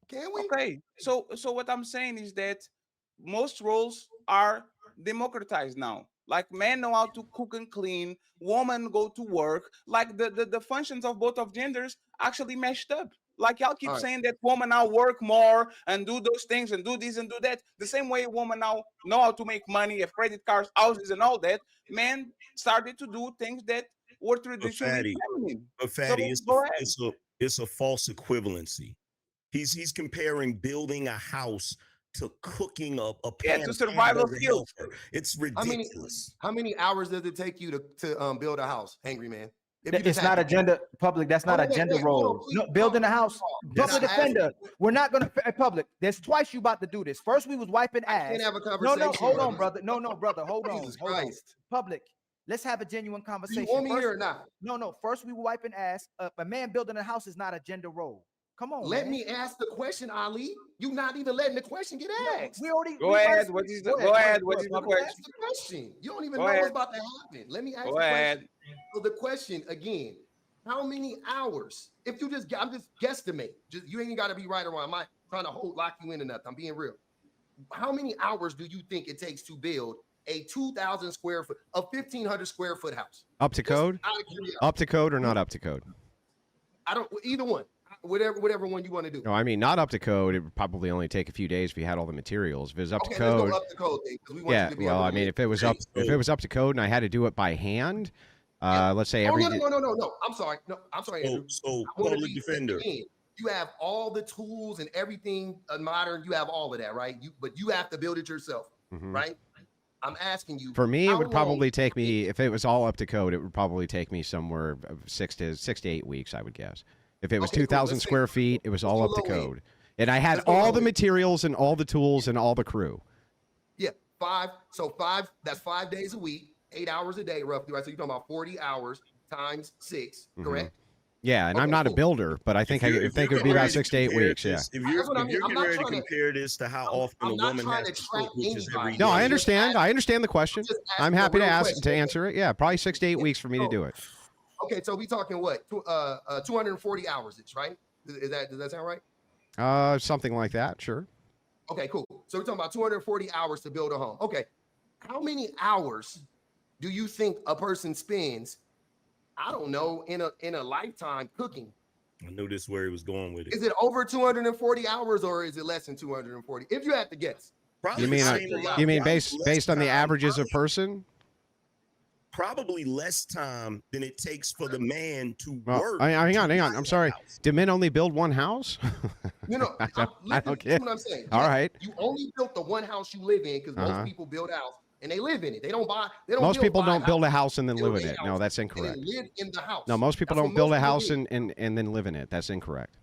Can we? Okay. So what I'm saying is that most roles are democratized now. Like men know how to cook and clean, women go to work. Like the functions of both of genders actually meshed up. Like y'all keep Alright. saying that women now work more and do those things and do this and do that. The same way women now know how to make money, have credit cards, houses, and all that. Men started to do things that were traditionally Fatty, feminine. But Fatty, So it's go ahead. it's a false equivalency. He's comparing building a house to cooking a Yeah, pan to of survival hamburger skills. helper. It's How many ridiculous. how many hours does it take you to build a house, Angry Man? If you It's just not had a to- gender public. That's not a wait, gender wait, hold on, role. please, No, building a house, That's public not asking- defender. We're not gonna public. There's twice you about to do this. First, we was wiping I ass. can't have a No, conversation. hold on, brother. brother. No, brother. Hold on. Jesus Hold on. Christ. Public. Let's have a genuine Do conversation. you want me First, here or not? no. First, we were wiping ass. A man building a house is not a gender role. Come on, Let man. me ask the question, Ali. You not even letting the question get No, asked. we already. Go we ahead. first- What is the, go go ahead. What go is the public. question? Ask the question. You don't even Go know ahead. what's about to happen. Let me ask Go the ahead. question. So the question again, how many hours? If you just, I'm just guesstimate. Just you ain't got to be right or wrong. I'm not trying to lock you in or nothing. I'm being real. How many hours do you think it takes to build a 2,000 square foot, a 1,500 square foot house? Up to Just code? out of curiosity. Up to code or not up to code? I don't, either one, whatever one you want to do. No, I mean not up to code. It would probably only take a few days if you had all the materials. If it was up Okay, to let's code, go up the code thing because we want yeah. you to be Well, able to I mean, make- if it was up to code and I had to do it by hand, let's say Oh, every. no. I'm sorry. No, I'm sorry, Andrew. So I wanna public be- defender. again, you have all the tools and everything modern. You have all of that, right? But you have to build it yourself, Mhm. right? I'm asking you. For me, it how would long- probably take me, if it was all up to code, it would probably take me somewhere of 6 to 8 weeks, I would guess. If it was Okay, cool. 2,000 Let's say- square feet, it was all let's up to go low end. code. And I had Let's go all low the end. materials and all the tools and all the crew. Yeah, five. So five. That's 5 days a week, 8 hours a day, roughly, right? So you're talking about 40 hours times 6, Mhm. correct? Yeah, and I'm Okay, not a cool. builder, but I think If I you're think it would getting be about ready to 6 to 8 compare weeks. Yeah. this- If That's you're what I mean. I'm getting not ready to trying to- compare this to how often I'm a not woman trying has to to trap cook, which is every anybody. No, day. I Just understand. ask- I understand the question. just ask I'm the happy to real ask question. to answer it. Yeah, probably 6 to 8 weeks for me to do it. Okay, so we talking what? 240 hours, it's right? Does that sound right? Something like that. Sure. Okay, cool. So we're talking about 240 hours to build a home. Okay. How many hours do you think a person spends, I don't know, in a lifetime cooking? I knew this is where he was going with it. Is it over 240 hours or is it less than 240? If you had to guess. Probably You the mean same amount. you mean Probably based less on the time. averages of person? Probably less time than it takes for the man to Well, work. hang on. to I'm buy that sorry. house. Do men only build one house? No, I I don't listen get. to what I'm saying. All Yes, right. You only built the one house you live in because Uh-huh. most people build a house and they live in it. They don't buy. They don't. Most people buy don't build a houses, house and then build live in a it. No, house that's and then incorrect. live in the house. No, most people That's don't what build most a people house do. and then live in it. That's incorrect.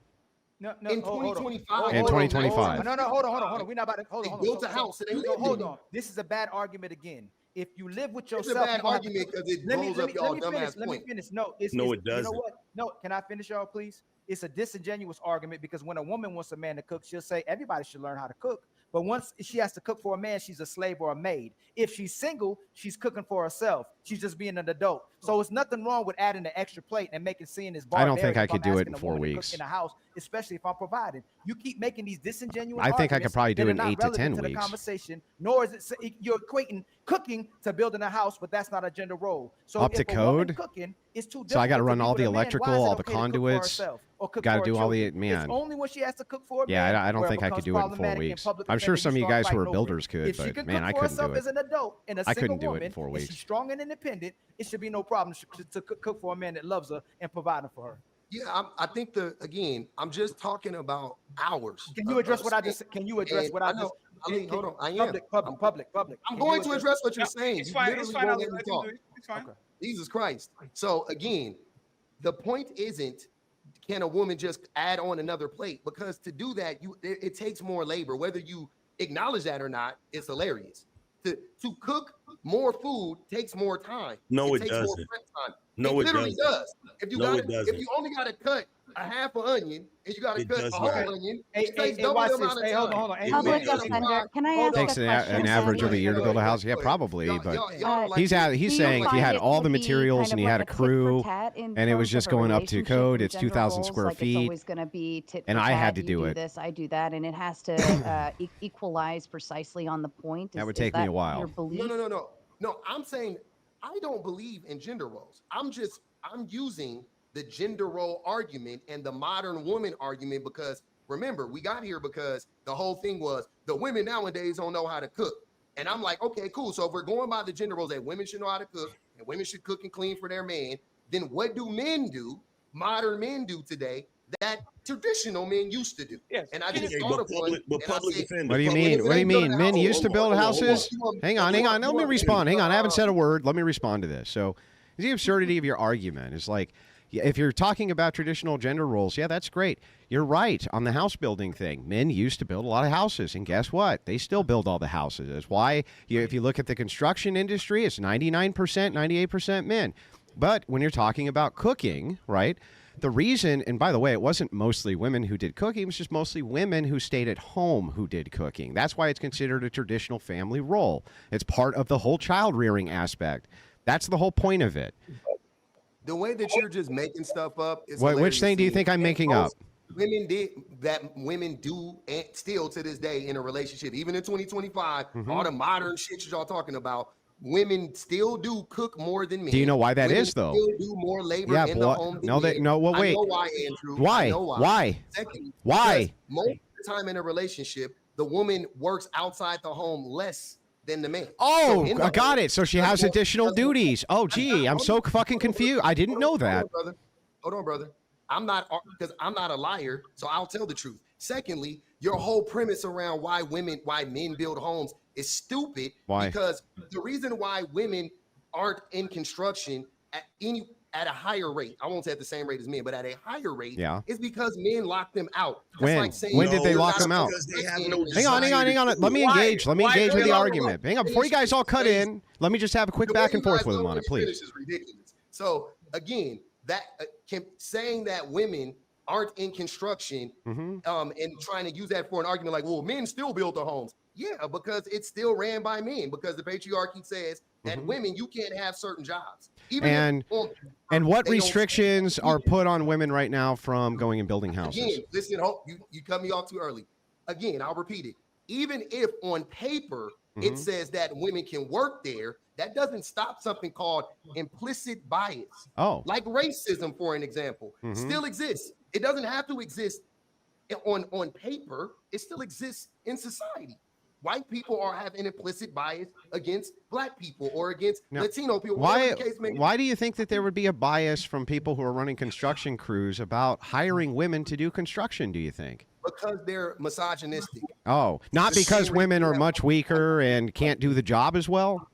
No, In hold on. 2025. In Hold on, 2025. No, hold on. We're not about to hold They on. built a house and they lived hold in it. on. This is a bad argument again. If you live with It's yourself, a bad you don't have to argument cook. because it Let me blows up y'all finish. dumbass Let me point. finish. No, it's No, it's- it doesn't. You know what? No, can I finish, y'all, please? It's a disingenuous argument because when a woman wants a man to cook, she'll say everybody should learn how to cook. But once she has to cook for a man, she's a slave or a maid. If she's single, she's cooking for herself. She's just being an adult. So it's nothing wrong with adding an extra plate and making seeing this I barbaric. don't think I if could I'm do it asking in a 4 woman to weeks. cook in a house, especially if I'm providing. You keep making these disingenuous I think I arguments could probably do that it are in not 8 to 10 relevant to the weeks. conversation, nor is it you're equating cooking to building a house, but that's not a gender role. So Up to if a woman code? cooking is too difficult So I got to to run be all with the a man, electrical, why is it all the okay to cook for conduits. herself or cook Got to for her do all the children? It's man. only when she has to cook for a man. Yeah, I don't where think I becomes could do it in 4 problematic and weeks. public I'm sure offending, some of you start guys who are fighting over it. builders could, If she but can man, cook I for couldn't do herself it. as an adult and a I single couldn't do it woman, in 4 and weeks. she's strong and independent, it should be no problem to cook for a man that loves her and providing for her. Yeah, I think I'm just talking about hours. Can you address what I space. just? Can you address And what I I know, just? Ali, hold on. I am. Public. I'm Can going you to address? address what you're No, saying. it's You fine. literally It's fine. won't I'll let me let him talk. do it. It's fine. Okay. Jesus Christ. So again, the point isn't can a woman just add on another plate, because to do that, it takes more labor. Whether you acknowledge that or not, it's hilarious. To cook more food takes more time. No, it takes more doesn't. prep time. No, it it literally doesn't. does. If you No, got it doesn't. if you only got to cut a half an onion and you got to It cut does a whole not. onion, Hey, it takes hey, double watch the this. amount of Hey, time. hold on. Hey, Public man. offender. Can I Hold ask on. Takes a an question? average of a then? year to build a house. Yeah, Go ahead. probably, Y'all- but y'all like he's to- he's Do you saying if you find had it all to the be materials kind and of you had a like tit for crew tat in and it was terms just of a going up to relationship code, and it's gender 2,000 roles? square Like, it's feet, always going to be tit and for I had tat. to You do do it. this, I do that, and it has to equalize precisely on the point. That would Is take me a that while. your belief? No. I'm saying I don't believe in gender roles. I'm using the gender role argument and the modern woman argument, because remember, we got here because the whole thing was the women nowadays don't know how to cook. And I'm like, okay, cool. So if we're going by the gender roles that women should know how to cook and women should cook and clean for their man, then what do men do, modern men do today, that traditional men used to do? Yes. And I Can just you- thought of one. Public, but and I public said, defender. What do you public mean? What do you defender- mean? Men Hold on, used to build hold on, houses? Hang on. Let me respond. Hang on. I haven't said a word. word. Let me respond to this. So, the absurdity of your argument is like, if you're talking about traditional gender roles, yeah, that's great. You're right on the house building thing. Men used to build a lot of houses, and guess what? They still build all the houses. That's why, if you look at the construction industry, it's 99%, 98% men. But when you're talking about cooking, right? The reason, and by the way, it wasn't mostly women who did cooking, it was just mostly women who stayed at home who did cooking. That's why it's considered a traditional family role. It's part of the whole child rearing aspect. That's the whole point of it. The way that you're just making stuff up is Which thing do you think I'm making up? Women do and still to this day in a relationship, even in 2025, all the modern shit y'all talking about, women still do cook more than men. Do you know why that Women is, though? Still do more labor Yeah, in the home than men. Well, wait. I know why, Andrew. Why? I know why. Why? Second, Why? because most of the time in a relationship, the woman works outside the home less than the man. Oh, So in the I got home, it. So she has additional duties. Oh, gee, I'm so fucking confused. I didn't know that. Hold on, brother. I'm not, because I'm not a liar, so I'll tell the truth. Secondly, your whole premise around why men build homes is stupid. Why? Because the reason why women aren't in construction at a higher rate, I won't say at the same rate as men, but at a higher rate, is because men lock them out. That's When did they lock them out? Because they have no Hang on. Let me engage. Let me engage with the argument. Hang on, before you guys all cut in, let me just have a quick back and forth with them on it, please. Is ridiculous. So again, that saying that women aren't in construction and trying to use that for an argument like, well, men still build their homes. Yeah, because it's still ran by men, because the patriarchy says that women, you can't have certain jobs. Even and what restrictions are put on women right now from going and building houses? Again, listen, you cut me off too early. Again, I'll repeat it. Even if on paper it says that women can work there, that doesn't stop something called implicit bias. Oh. Like racism, for an example, still exists. It doesn't have to exist on paper. It still exists in society. White people have an implicit bias against black people or against Latino people. Why do you think that there would be a bias from people who are running construction crews about hiring women to do construction, do you think? Because they're misogynistic. Oh, not because women are much weaker and can't do the job as well?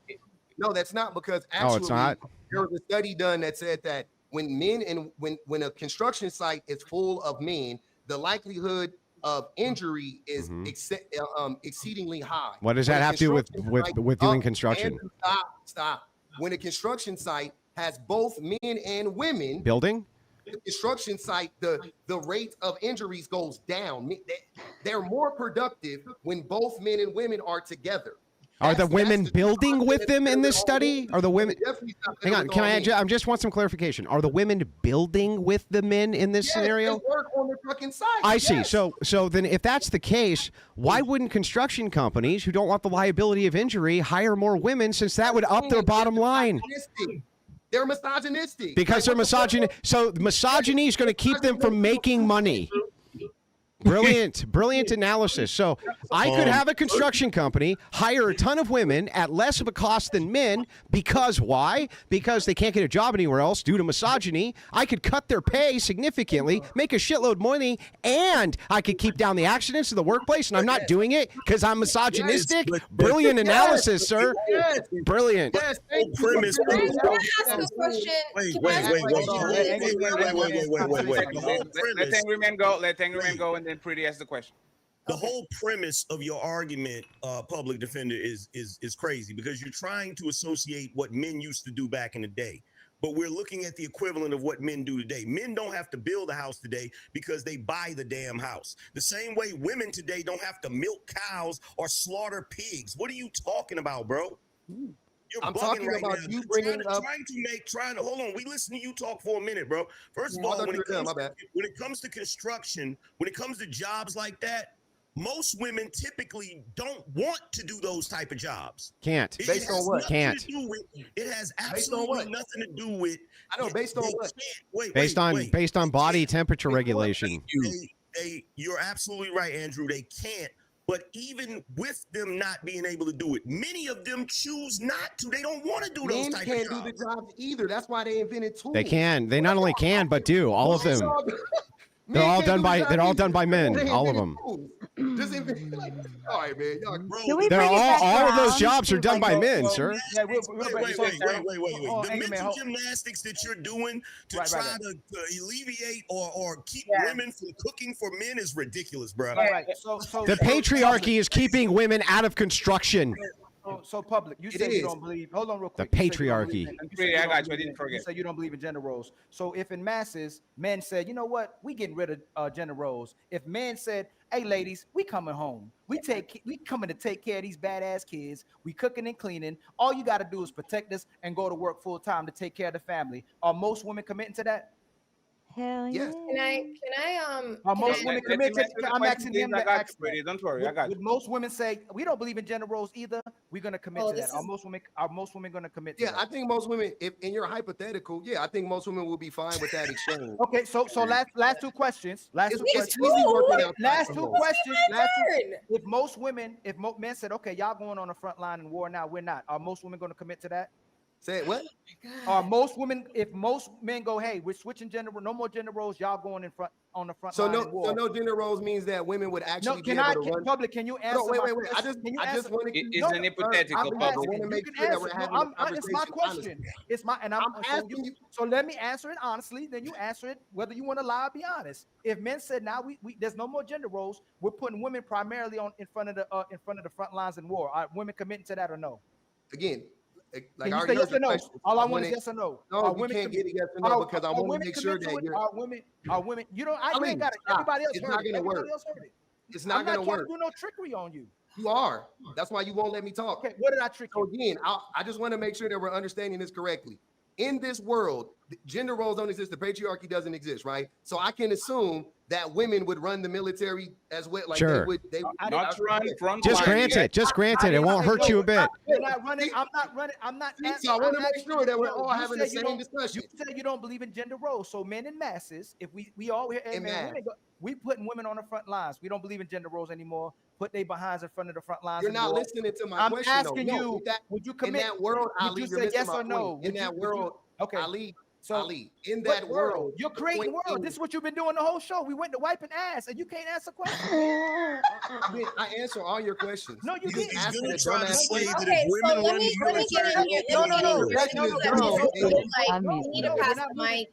No, that's not, because actually it's not? there was a study done that said that when when a construction site is full of men, the likelihood of injury is exceedingly high. What does that have to do with doing construction? Stop. When a construction site has both men and women building, the construction site, the rate of injuries goes down. They're more productive when both men and women are together. Are the women building with them in this study? Are the women? Hang on, can I just want some clarification. Are the women building with the men in this scenario? They work on the fucking site. I see. So then if that's the case, why wouldn't construction companies who don't want the liability of injury hire more women, since that would up their bottom line? They're misogynistic. Because they're misogyny. So misogyny is going to keep them from making money. Brilliant analysis. So I could have a construction company hire a ton of women at less of a cost than men, because why? Because they can't get a job anywhere else due to misogyny. I could cut their pay significantly, make a shitload of money, and I could keep down the accidents in the workplace, and I'm not doing it because I'm misogynistic. Brilliant analysis, sir. Brilliant. Premise. Can I ask a question? Wait. Let Angry Man go. Let Angry Man go, and then Pretty ask the question. The whole premise of your argument, public defender, is crazy, because you're trying to associate what men used to do back in the day. But we're looking at the equivalent of what men do today. Men don't have to build a house today because they buy the damn house. The same way women today don't have to milk cows or slaughter pigs. What are you talking about, bro? You're I'm bugging talking right about now. you bringing up. Trying to hold on. We listen to you talk for a minute, bro. First of all, when it comes to construction, when it comes to jobs like that, most women typically don't want to do those type of jobs. Can't. Based on what? Can't. It has absolutely nothing to do with. I know. Based on what? Based on body temperature regulation. You're absolutely right, Andrew. They can't. But even with them not being able to do it, many of them choose not to. They don't want to do those type of jobs. Men can't do the jobs either. That's why they invented tools. They can. They not only can, but do. All of them. They're all done by men. All of them. Just all right, man. All of those jobs are done by men, sir. Wait. The mental gymnastics that you're doing to try to alleviate or keep women from cooking for men is ridiculous, bro. The patriarchy is keeping women out of construction. So public, you say you don't believe. Hold on, real quick. The patriarchy. I got you. I didn't forget. You say you don't believe in gender roles. So if in masses, men said, you know what, we getting rid of gender roles. If men said, hey ladies, we coming home. We coming to take care of these badass kids. We cooking and cleaning. All you got to do is protect us and go to work full time to take care of the family. Are most women committing to that? Hell yeah. Are most women committed? I'm asking them to ask. Don't worry, I got you. Would most women say we don't believe in gender roles either? We're gonna commit to that. Are most women gonna commit to that? Yeah, I think most women, if in your hypothetical, I think most women will be fine with that exchange. Okay, so last two questions. Last two questions. If most women, men said, okay, y'all going on the front line in war now, we're not. Are most women gonna commit to that? Say what? Are most women, if most men go, hey, we're switching gender, no more gender roles, y'all going on the front line. So no gender roles means that women would actually be able to run. Public, can you answer? No, wait. I just want to. It's an hypothetical. I want to make sure that we're having a conversation. It's my question. I'm asking you. So let me answer it honestly. Then you answer it whether you want to lie or be honest. If men said now we there's no more gender roles, we're putting women primarily in front of the front lines in war. Are women committing to that or no? Again. Like can you say yes or no? All I want is yes or no. No, we can't get a yes or no because I want to make sure that you're. Are women? You don't. You ain't got it. Everybody else heard it. Everybody else heard it. It's not going to work. I'm not trying to do no trickery on you. You are. That's why you won't let me talk. Okay. What did I trick you? So again, I just want to make sure that we're understanding this correctly. In this world, gender roles don't exist. The patriarchy doesn't exist, right? So I can assume that women would run the military as well. Like sure. They would not run from. Just grant it. Just grant it. It won't hurt you a bit. I'm not running. I'm not. So I want to make sure that we're all having the same discussion. You said you don't believe in gender roles. So men in masses, if we all here, we putting women on the front lines. We don't believe in gender roles anymore. Put their behinds in front of the front lines. You're not listening to my question. I'm asking you, would you commit? In that world, would you say yes or no? In that world, okay. Ali, in that world, you're creating world. This is what you've been doing the whole show. We went to wiping ass, and you can't answer questions. I answer all your questions. No, you didn't. He's going to try to say that Okay, if women so let run me the get in here. No. We need to pass the mic.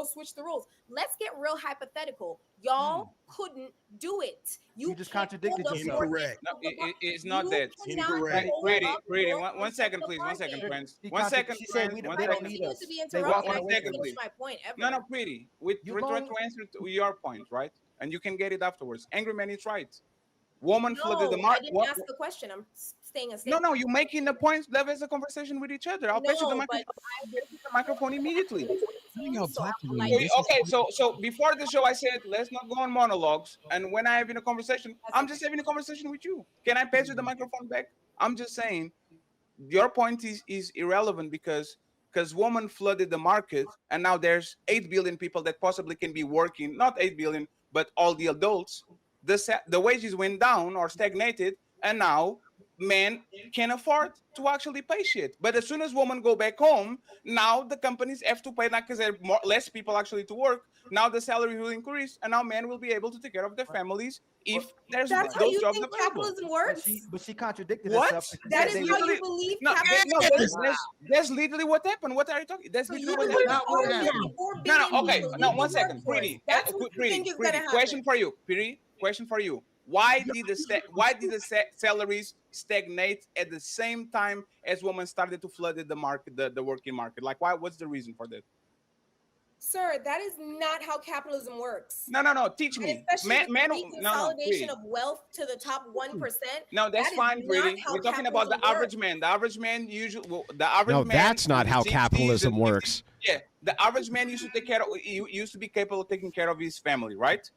oh, switch the roles. Let's get real hypothetical. Y'all couldn't do it. You just can't contradicted hold up yourself. your end Incorrect. No, of the bar- it's not you that. cannot Incorrect. hold Pretty, up pretty. your One end second, of please. the One second, bargain. Prince. She One second, she said Prince. we One they I don't second. need continue us. to be They interrupted. walking I One away can't second, from us. finish please. my point ever. No, pretty. We You try long to answer to your point, right? And you can get it afterwards. Angry man is right. Woman flooded the No, I market. didn't ask the question. I'm staying a No, safe. no, you're making the points. Let's have a conversation with each other. I'll pass you the No, but microphone. The microphone immediately. things. So I would me? like Okay, This is okay, so before the show, I said let's not go on monologues. And when I having a conversation, I'm just having a conversation with you. Can I pass you the microphone back? I'm just saying your point is irrelevant because women flooded the market, and now there's 8 billion people that possibly can be working. Not 8 billion, but all the adults. The wages went down or stagnated, and now men can afford to actually pay shit. But as soon as women go back home, now the companies have to pay, like, because there are less people actually to work. Now the salary will increase, and now men will be able to take care of their families if there's That's how those you jobs think available. capitalism works. But she contradicted What? herself. 'cause she That said is they how were- you believe No, capitalism no, works. that's literally what happened. What are you talking? That's So you literally what believe happened. Not what 4 happened. 4 No, billion no, okay. people No, leave one the second. workforce. Pretty. That's what you think is Pretty. gonna Question happen. for you. Pretty. Question for you. Why did the salaries stagnate at the same time as women started to flood the market, the working market? Like, why? What's the reason for that? Sir, that is not how capitalism works. No. Teach And me. especially the No, consolidation Pretty. of wealth to the top 1%. No, that's that is fine, not Pretty. how We're talking about the capitalism average works. man. The average man usually, the average No, man. that's not in the how 60s capitalism and 50s, works. Yeah, the average man used to take care of. He used to be capable of taking care of his family, right?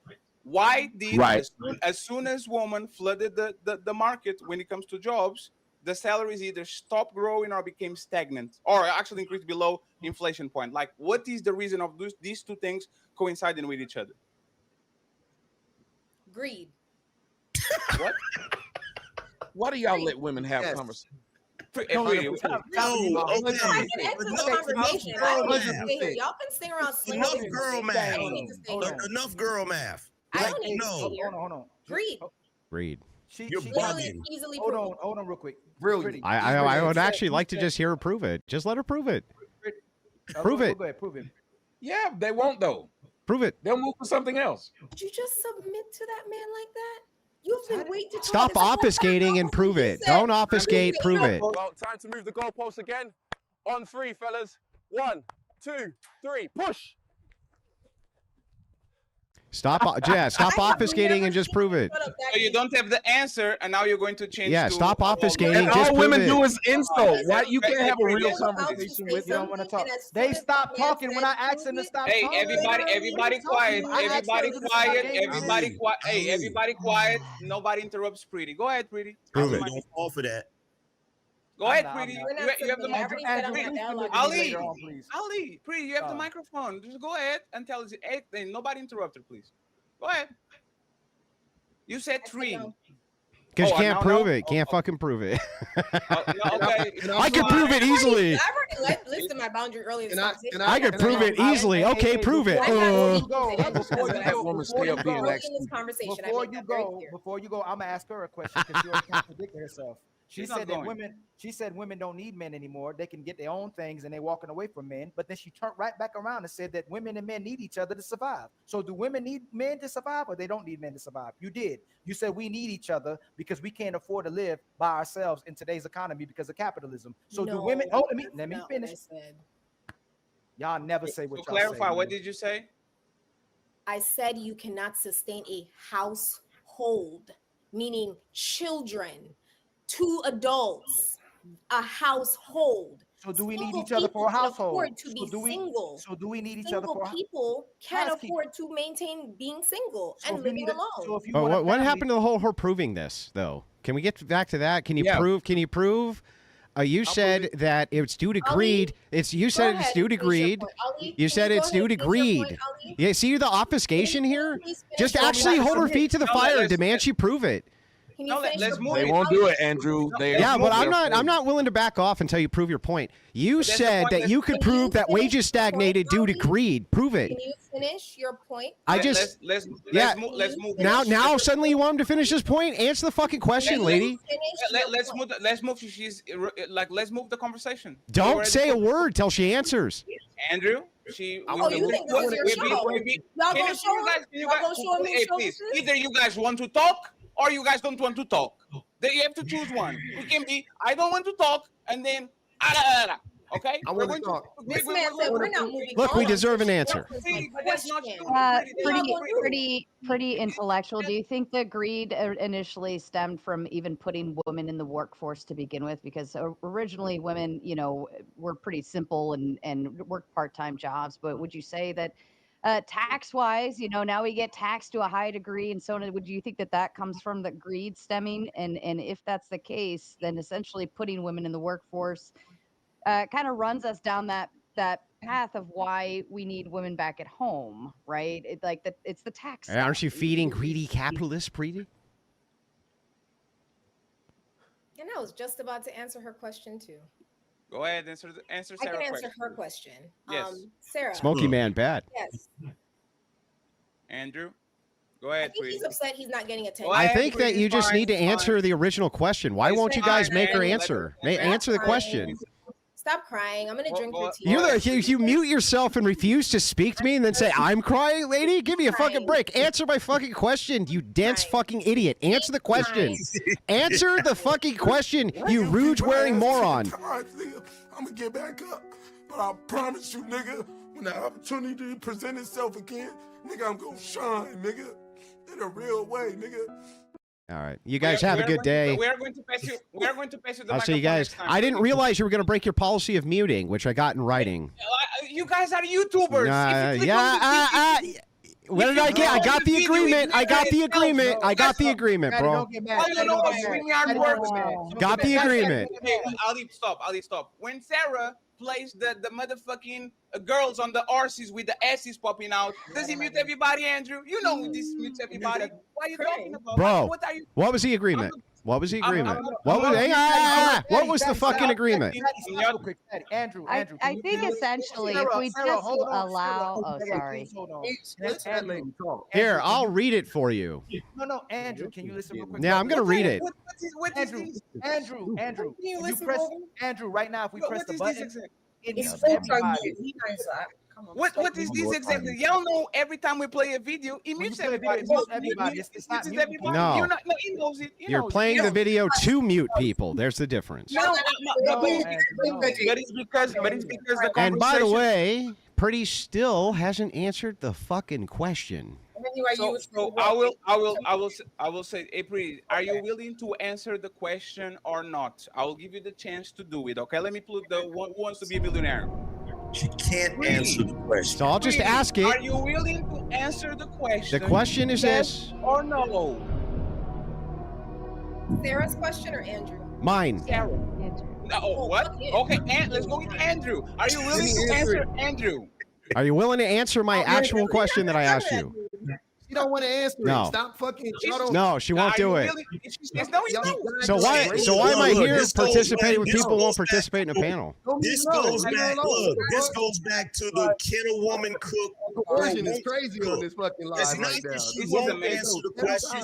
Why did Right. as soon as women flooded the market when it comes to jobs, the salaries either stopped growing or became stagnant, or actually increased below inflation point? Like, what is the reason of these two things coinciding with each other? Greed. What? Why do y'all let women have Yes. conversations? Pretty. No, okay. I can answer the conversation. I don't need to stay here. Y'all can stay around. Enough girl math. I don't need to stay Hold here. on. Enough girl math. I don't need to No. stay here. Hold on. Greed. Read. You're Literally, bugging. it's easily Hold proven. on, real quick. Brilliant. Pretty. I would said- actually like to said- just hear her prove it. Just let her prove it. Prove Go it. ahead, prove it. Yeah, they won't though. Prove it. They'll move for something else. Did you just submit to that man like that? You've been waiting to talk Stop this whole obfuscating time. and prove You it. said- Don't obfuscate, prove it. Well, time to move the goalposts again. On 3, fellas. 1, 2, 3, push. Stop obfuscating and just prove it. So you don't have the answer, and now you're going to change. Yeah, to, stop obfuscating. And just all prove women it. do is insult. Why you can't have a Hey, real hey, conversation with You them? don't want to talk. They stopped talking when I asked them to stop Hey, talking. everybody quiet. I asked Everybody them to quiet. stop. Everybody quiet. Hey, everybody quiet. Nobody interrupts Pretty. Go ahead, Pretty. Prove it. Don't fall for that. Go ahead, I'm Pretty. not. We're not You have the submitting. I already said I'm Andrew, not please dialogue. permit me Ali. later on, please. Ali, Pretty, you have the microphone. Just go ahead and tell us. Hey, nobody interrupt her, please. Go ahead. You said I said 3. no. Because you Oh, can't no, prove no? it. Can't fucking prove it. No, okay. I can prove it easily. I already listed my boundary earlier. This conversation. I could prove it easily. Okay, prove it. That woman stay up being like in this conversation. I Before made you that very go, clear. I'm gonna ask her a question because she already contradicted herself. She She's not said that going. women don't need men anymore. They can get their own things and they're walking away from men. But then she turned right back around and said that women and men need each other to survive. So do women need men to survive or they don't need men to survive? You did. You said we need each other because we can't afford to live by ourselves in today's economy because of capitalism. So do women? Oh, let me finish. Y'all never say what So y'all clarify. say. What did you say? I said you cannot sustain a household, meaning children, 2 adults, a household. So do we need Single each other for a people can household? afford to be single. So do we need each other Single for a people can housekeeping. afford to maintain being single So and if you living need a- alone. so if you But want a what family- happened to the whole her proving this though? Can we get back to that? Can you Yeah. prove? Can you prove? You said that it's due to Ali, greed. You said it's ahead due to and finish your greed. point. Ali, You can said you it's go due ahead to and finish your greed. point, Ali? Yeah, see the obfuscation here? Please finish Just your point. actually hold her feet to the No, fire and let's- demand she prove it. Can you No, finish let's your move point? They won't Ali? do it, Andrew. They Yeah, but they're I'm not willing to back off until you prove your point. You But that's the said point. that you could Can you prove that finish wages your point, stagnated due to Ali? greed. Prove it. Can you finish your point? I just let's yeah. let's move. Now suddenly you want him to finish his point? Answer the fucking question, lady. Let's move. She's like, let's move the conversation. Don't say a word till she answers. Andrew. Oh, you think this is your show? Y'all gonna show him? Y'all gonna show him Hey, whose show please. this is? Either you guys want to talk or you guys don't want to talk. Then you have to choose one. We can be, I don't want to talk, and then Okay, I we're want to going talk. This man said we're not moving Look, we on. deserve an answer. See, but that's not Question. Pretty intellectual. Do you think the greed initially stemmed from even putting women in the workforce to begin with? Because originally women, were pretty simple and worked part-time jobs. But would you say that tax-wise, now we get taxed to a high degree and so on? Would you think that that comes from the greed stemming? And if that's the case, then essentially putting women in the workforce kind of runs us down that path of why we need women back at home, right? It's the tax. Aren't you side. feeding greedy capitalists, Preeti? And I was just about to answer her question too. Go ahead, answer I Sarah's can answer question. her question. Yes. Sarah. Smoky man, bad. Yes. Andrew, go I ahead, think he's please. upset he's not getting attention. I think that you just need to Fine, answer the original question. Why It's won't you guys fine, make her man. answer? Let her- Answer the question. Stop crying. I'm gonna drink your tea. You mute yourself and refuse to speak to me and then say, I'm crying, lady? Give me a fucking break. Answer my fucking question, you dense fucking idiot. Answer the question. Answer the fucking question, you rouge-wearing moron. I'm gonna get back up, but I promise you, nigga, when the opportunity present itself again, nigga, I'm gonna shine, nigga, in a real way, nigga. All right. You guys have a good day. We are going to pass you. We are going to pass you the I'll see you microphone guys. next time. I didn't realize you were going to break your policy of muting, which I got in writing. You guys are YouTubers. If you click on the video- What did I get? I got the agreement. I got the agreement. I got the agreement, bro. Got the agreement. Okay, Ali, stop. When Sarah plays the motherfucking girls on the arses with the asses popping out, does he mute everybody, Andrew? You know this mutes everybody. What are you talking about? Bro, What are you? what was the agreement? What was the agreement? What was the fucking agreement? Andrew, I think essentially if we just allow, sorry. Here, I'll read it for you. No, Andrew, can you listen real quick? Yeah, I'm gonna read it. Andrew, if you press Andrew right now, if we press the button, It's everybody. He knows that. Come on, What is this exactly? Y'all know every time we play a video, it mutes everybody. It mutes everybody. It's not It muting everybody. No. You're not, no, he knows it. He You're knows playing it. the video to mute people. There's the difference. No, No, Andrew, but it's because the And by the conversation- way, Pretty still hasn't answered the fucking question. Anyway, So I will say, April, are you willing to answer the question or not? I will give you the chance to do it. Okay, let me put the one who wants to be a millionaire. She can't answer the question. So I'll just ask it. Are you willing to answer the question? The question is yes this. or no? Sarah's question or Andrew? Mine. Sarah. No, what? Okay, let's go with Andrew. Are you willing to answer Andrew? Are you willing to answer my actual question that I asked you? She don't want to answer No. it. Stop fucking. No, she won't do it. No, you don't. So why am I here participating when people won't participate in a panel? This goes back. Look, this goes back to the can a woman cook? Coercion is crazy on this fucking live It's not right now. that she This is won't amazing. answer the question.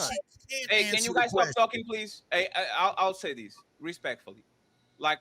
She can't Hey, answer can you the guys stop question. talking, please? Hey, I'll say this respectfully. Like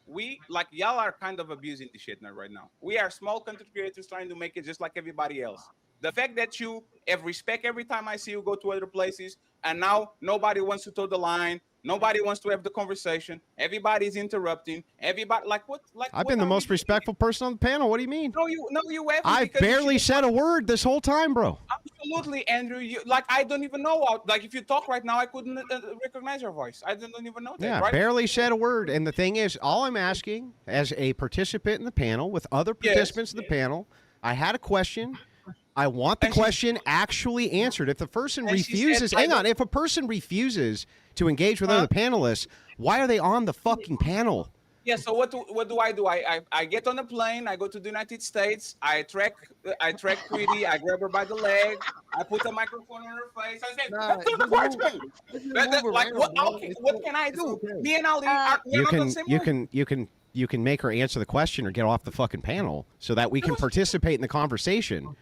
y'all are kind of abusing the shit now right now. We are small content creators trying to make it just like everybody else. The fact that you have respect every time I see you go to other places, and now nobody wants to toe the line, nobody wants to have the conversation, everybody's interrupting, everybody what? Like I've been the most respectful person on the panel. What do you mean? No, you haven't. I've because you barely said a word this whole time, bro. Absolutely, Andrew. I don't even know. Like, if you talk right now, I couldn't recognize your voice. I don't even know that. Yeah, right? barely said a word. And the thing is, all I'm asking as a participant in the panel with other participants in the panel, I had a question. I want the question actually answered. If the person refuses, hang on, if a person refuses to engage with other panelists, why are they on the fucking panel? Yeah. So what do? I get on a plane. I go to the United States. I track Pretty. I grab her by the leg. I put a microphone on her face. I say, "Answer the question." What can I do? Me and Ali are on the same room. You can make her answer the question or get off the fucking panel so that we can participate in the conversation.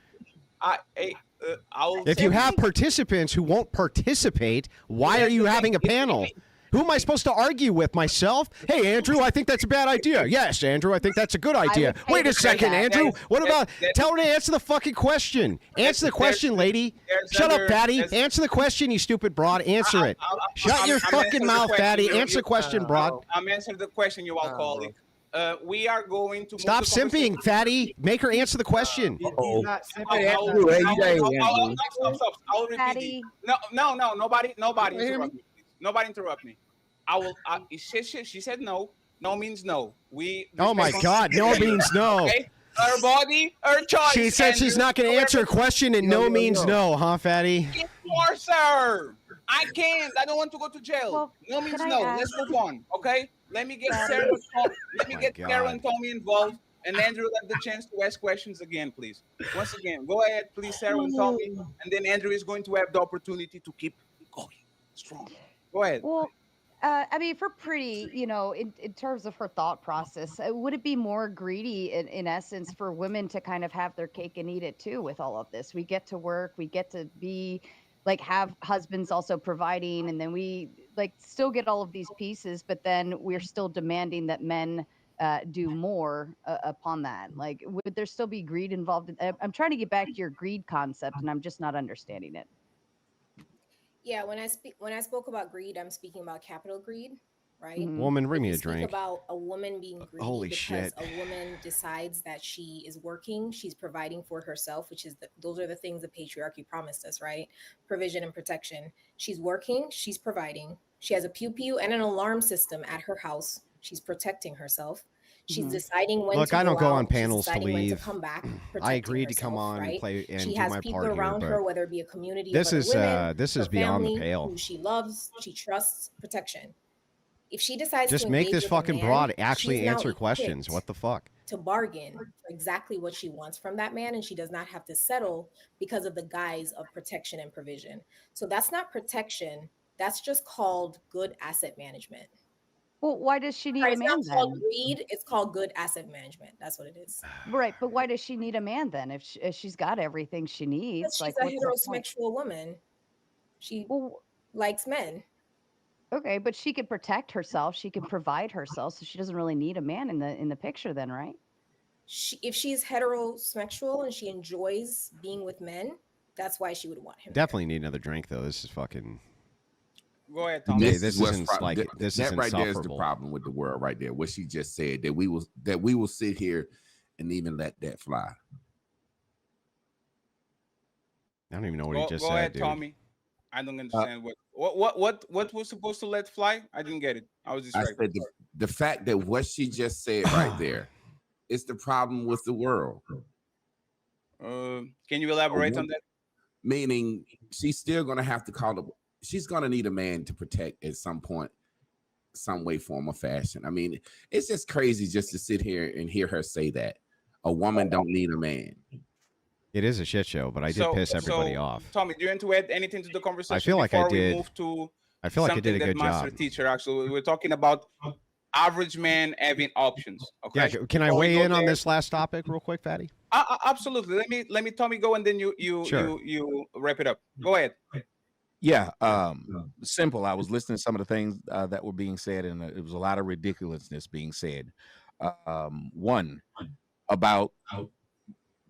If you have participants who won't participate, why are you having a panel? Who am I supposed to argue with? Myself? Hey, Andrew, I think that's a bad idea. Yes, Andrew, I think that's a good idea. Wait a second, Andrew. What about... Tell her to answer the fucking question. Answer the question, lady. Shut up, fatty. Answer the question, you stupid broad. Answer it. Shut your fucking mouth, fatty. Answer the question, broad. I'm answering the question, you alcoholic. we are going to Stop move the simping, conversation. fatty. Make her answer the question. He's not I'll- simping. I'll- Andrew, hey, I'll- hey, I'll- Andrew. Stop. I'll repeat Patty. it. No. Nobody You hear interrupt me. Please. Nobody interrupt me. I will. She said no. No means no. We. Oh my respect God, no gender, means no. Okay? Her body, her choice. She said she's Andrew. not going to answer a question, and no means no, huh, fatty? Force her. I can't. I don't want to go to jail. Well, no means can I no. ask- Let's move on. Okay. Let me get Patty. Sarah. Let me My get Sarah God. and Tommy involved, and Andrew have the chance to ask questions again, please. Once again, go ahead, please, Sarah and Tommy, and then Andrew is going to have the opportunity to keep going strong. Go ahead. Well, I mean, for Pretty, you know, in terms of her thought process, would it be more greedy in essence for women to kind of have their cake and eat it too with all of this? We get to work, we get to be like have husbands also providing, and then we like still get all of these pieces, but then we're still demanding that men do more upon that. Like, would there still be greed involved? I'm trying to get back to your greed concept, and I'm just not understanding it. Yeah, when I spoke about greed, I'm speaking about capital greed, right? Mhm. Woman, bring If me you a speak drink. about a woman being greedy Holy because shit. a woman decides that she is working, she's providing for herself, which is those are the things the patriarchy promised us, right? Provision and protection. She's working, she's providing. She has a pew pew and an alarm system at her house. She's protecting herself. She's Mhm. deciding when Look, to I go don't go out. on She's panels to deciding when to leave. come back. I Protecting agreed to come herself, on and right? play and She do has my people part here, around her, but whether it be a community this of is other women, this her is beyond the family, pale. who she loves, she trusts, protection. If she decides Just to make engage this with fucking a man, broad actually she's now answer questions. equipped What the fuck? to bargain for exactly what she wants from that man, and she does not have to settle because of the guise of protection and provision. So that's not protection. That's just called good asset management. Well, why does she need Right, a it's not man called then? greed. It's called good asset management. That's what it is. Right, but why does she need a man then? If she's got everything she Because needs, she's like a what's the point? heterosexual woman. She Well, likes men. okay, but she can protect herself. She can provide herself, so she doesn't really need a man in the picture then, right? If she's heterosexual and she enjoys being with men, that's why she would want him. Definitely need another drink though. This is fucking. Go ahead, Okay, Tommy. this isn't like this is that right there is the insufferable. problem with the world right there. What she just said that we will sit here and even let that fly. I don't even know what he just Go said, ahead, dude. Tommy. I don't understand what was supposed to let fly. I didn't get it. I was I distracted. said the fact that what she just said right there is the problem with the world. Can you elaborate on that? Meaning she's still going to have to call the. She's going to need a man to protect at some point, some way, form, or fashion. I mean, it's just crazy just to sit here and hear her say that a woman don't need a man. It is a shit show, but I did piss everybody off. Tommy, do you want to add anything to the conversation? I feel like I before we did. move to I feel like I did a something that good Master job. Teacher actually, we're talking about average man having options. Okay. Yeah, can I Before we weigh go in on there- this last topic real quick, Fatty? Absolutely. Let me Tommy go and then you Sure. you wrap it up. Go ahead. Yeah, simple. I was listening to some of the things that were being said, and it was a lot of ridiculousness being said. One about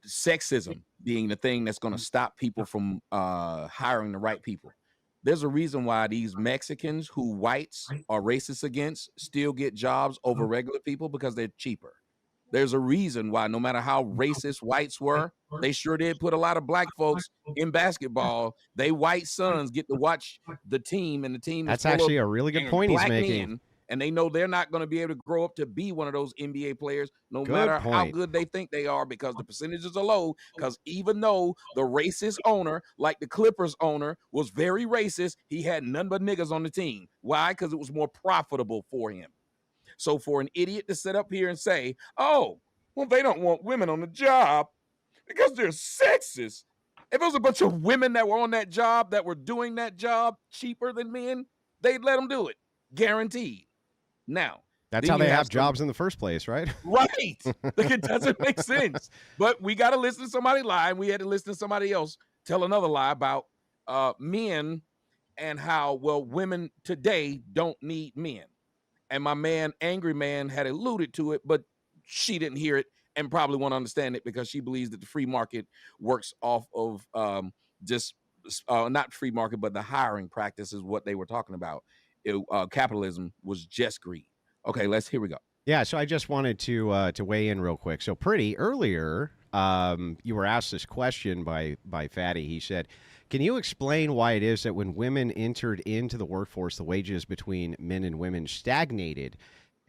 sexism being the thing that's going to stop people from hiring the right people. There's a reason why these Mexicans who whites are racist against still get jobs over regular people, because they're cheaper. There's a reason why no matter how racist whites were, they sure did put a lot of black folks in basketball. They white sons get to watch the team, and the team That's is full actually of a really good point he's black making. men, and they know they're not going to be able to grow up to be one of those NBA players, no Good matter how point. good they think they are, because the percentages are low. Because even though the racist owner, like the Clippers owner, was very racist, he had none but niggas on the team. Why? Because it was more profitable for him. So for an idiot to sit up here and say, oh, well, they don't want women on the job because they're sexist. If it was a bunch of women that were on that job that were doing that job cheaper than men, they'd let them do it. Guaranteed. Now, That's then how you they have some- jobs in the first place, right? Right. Like, it doesn't make sense. But we got to listen to somebody lie, and we had to listen to somebody else tell another lie about men and how, well, women today don't need men. And my man, Angry Man, had alluded to it, but she didn't hear it and probably won't understand it, because she believes that the free market works off of not free market, but the hiring practice is what they were talking about. Capitalism was just greed. Okay, here we go. Yeah, so I just wanted to weigh in real quick. So, Pretty, earlier, you were asked this question by Fatty. He said, "Can you explain why it is that when women entered into the workforce, the wages between men and women stagnated?"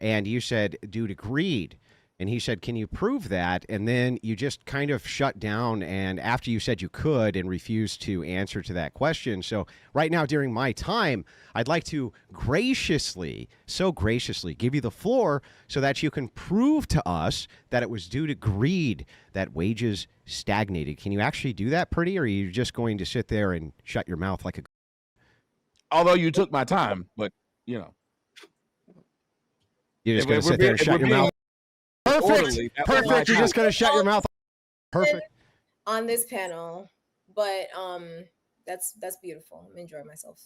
And you said, "Due to greed." And he said, "Can you prove that?" And then you just kind of shut down. And after you said you could and refused to answer to that question. So, right now, during my time, I'd like to so graciously give you the floor so that you can prove to us that it was due to greed that wages stagnated. Can you actually do that, Pretty? Or are you just going to sit there and shut your mouth like a. Although you took my time, but you know. You're just going to sit there and shut your mouth. Perfect. Perfect. You're just going to shut your mouth. Perfect. On this panel, but that's beautiful. I'm enjoying myself.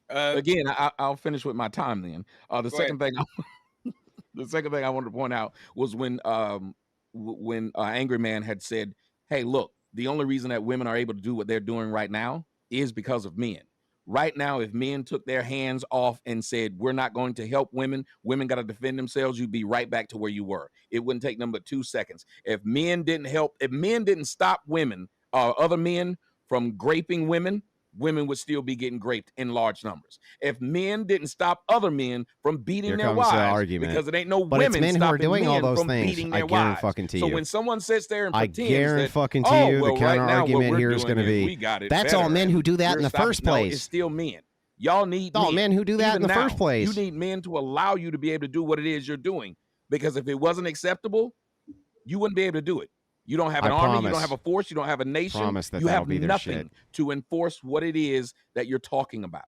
Again, I'll finish with my time then. The second thing I wanted to point out was when Angry Man had said, "Hey, look, the only reason that women are able to do what they're doing right now is because of men." Right now, if men took their hands off and said, "We're not going to help women got to defend themselves," you'd be right back to where you were. It wouldn't take them but 2 seconds. If men didn't stop women, other men from graping women would still be getting raped in large numbers. If men didn't stop other men from beating Here their comes wives, the argument. because it ain't no But women it's men who are stopping doing all men those from things. beating I their guarantee wives. fucking to So you. when someone sits there and I pretends guarantee that, fucking to oh, you, well, the counter right now, argument what we're here is doing going to be, we got it that's all better men and who do that you're in the stopping. first No, place. it's still men. Y'all need It's all men who do that Even in the now, first place. You need men to allow you to be able to do what it is you're doing. Because if it wasn't acceptable, you wouldn't be able to do it. You don't have an army, you don't have a force, you don't have a nation. Promise that you that'll have be their nothing shit. to enforce what it is that you're talking about.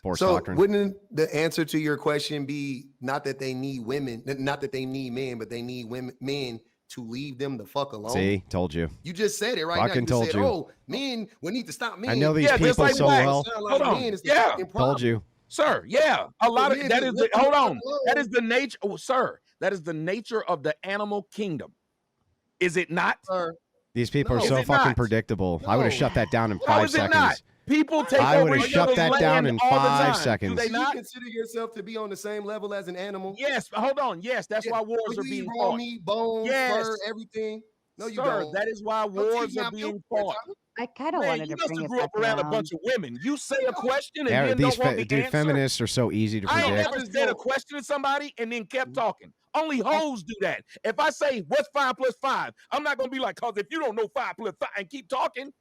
Force So doctrine. wouldn't the answer to your question be not that they need women, not that they need men, but they need men to leave them the fuck alone? See, told you. You just said it right Fucking now. You told said, you. "Oh, men, we need to stop men." I know these Yeah, just people like so blacks. well. Sound like Hold on. men is the Yeah. fucking problem. Told you. Sir, yeah, a lot of men that just is the, left them hold the fuck on. alone. That is the nature. Oh, sir, that is the nature of the animal kingdom. Is it not? Sir, These people are No. so Is it fucking not? predictable. I would have No. shut that down in How 5 is it seconds. not? People take I over would have each shut other's that down land in all the 5 time. seconds. Do they Do you not? consider yourself to be on the same level as an animal? Yes, hold on. Yes, that's why wars When are you eat being raw fought. meat, bones, Yes. fur, everything. No, you Sir, don't. that is why Don't wars cheat are my being milk, fought. Tyler. I kind of Man, wanted you to must bring have it grew up back around a around. bunch of women. You say a question and then These don't want the dude, answer. feminists are so easy to I ain't predict. never said a question to somebody and then kept talking. Only hoes do that. If I say, what's 5 plus 5? I'm not going to be like, because if you don't know 5 plus 5 and keep talking,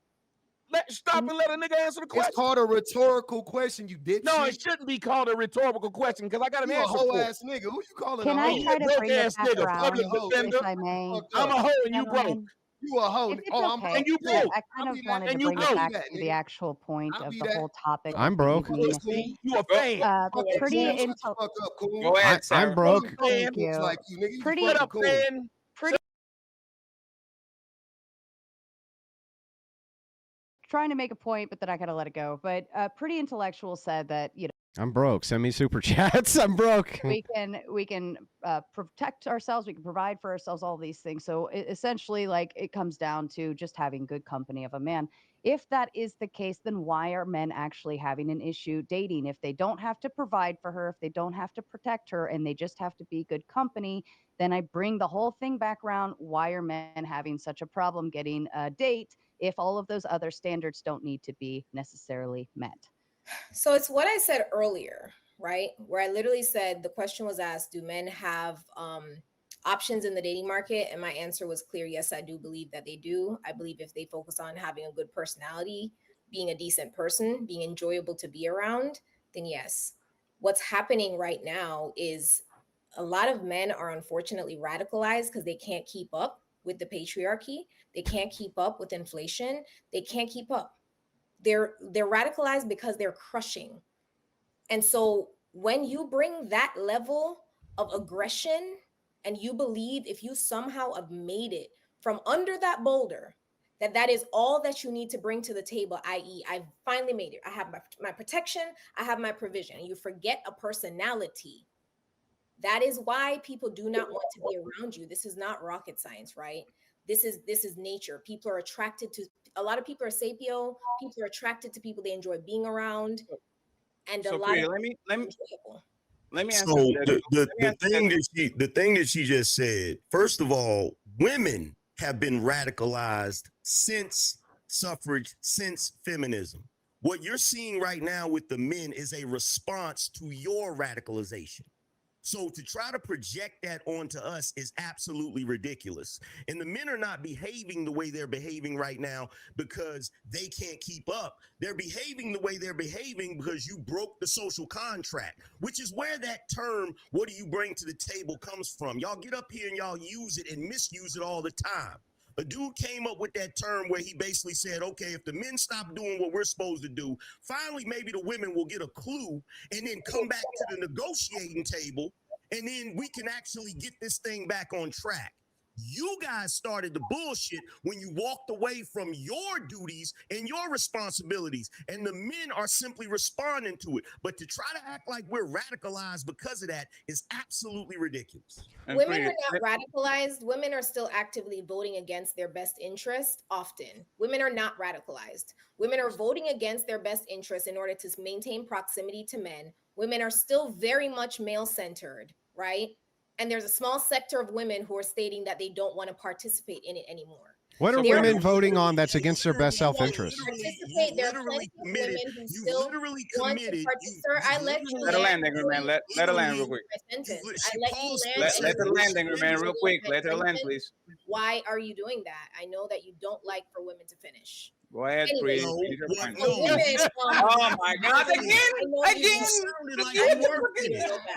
stop and let a nigga answer the question. It's called a rhetorical question, you dipshit. No, it shouldn't be called a rhetorical question because I got an You a answer hoe for it. ass nigga. Who you calling Can a I hoe? try to broke bring it ass back nigga, around, public defender. if I may? I'm a hoe and you broke. Gentlemen, You a hoe. if it's Oh, I'm okay, and you I broke. I kind I'll of be that. wanted to And you bring it broke. back That, to the nigga. actual point I'll of be the that. whole topic I'm of broke. being See, you a fan. pretty Shut the intel. fuck up, cool. Go ahead, Sarah. I'm broke. Thank Looks you. like you, nigga. You Pretty- Shut fucking up, cool. fan. Trying to make a point, but then I gotta let it go. But Pretty Intellectual said that, you know, I'm broke. Send me super chats. I'm broke. we can protect ourselves, we can provide for ourselves, all these things. So essentially, like, it comes down to just having good company of a man. If that is the case, then why are men actually having an issue dating? If they don't have to provide for her, if they don't have to protect her, and they just have to be good company, then I bring the whole thing back around. Why are men having such a problem getting a date if all of those other standards don't need to be necessarily met? So it's what I said earlier, right? Where I literally said the question was asked, do men have options in the dating market? And my answer was clear. Yes, I do believe that they do. I believe if they focus on having a good personality, being a decent person, being enjoyable to be around, then yes. What's happening right now is a lot of men are unfortunately radicalized because they can't keep up with the patriarchy. They can't keep up with inflation. They can't keep up. They're radicalized because they're crushing. And so when you bring that level of aggression and you believe if you somehow have made it from under that boulder, that is all that you need to bring to the table, i.e., I finally made it. I have my protection, I have my provision. And you forget a personality. That is why people do not want to be around you. This is not rocket science, right? This is nature. People are attracted to, a lot of people are sapio. People are attracted to people they enjoy being around. And So a lot Priya, of let me enjoyable. Let me answer So that. the thing that she just said, first of all, women have been radicalized since suffrage, since feminism. What you're seeing right now with the men is a response to your radicalization. So to try to project that onto us is absolutely ridiculous. And the men are not behaving the way they're behaving right now because they can't keep up. They're behaving the way they're behaving because you broke the social contract, which is where that term, what do you bring to the table, comes from. Y'all get up here and y'all use it and misuse it all the time. A dude came up with that term where he basically said, okay, if the men stop doing what we're supposed to do, finally maybe the women will get a clue and then come back to the negotiating table, and then we can actually get this thing back on track. You guys started the bullshit when you walked away from your duties and your responsibilities, and the men are simply responding to it. But to try to act like we're radicalized because of that is absolutely ridiculous. Women are not radicalized. Women are still actively voting against their best interest often. Women are not radicalized. Women are voting against their best interest in order to maintain proximity to men. Women are still very much male-centered, right? And there's a small sector of women who are stating that they don't want to participate in it anymore. What are women voting on that's against their best self-interest? There are plenty of women who still want to participate. Sir, I let you Let her land, angry man. Let her land real quick. I let you land. Let her land, angry man, real quick. Let her land, please. Why are you doing that? I know that you don't like for women to finish. Go ahead, Anyways, please. oh my God! Again!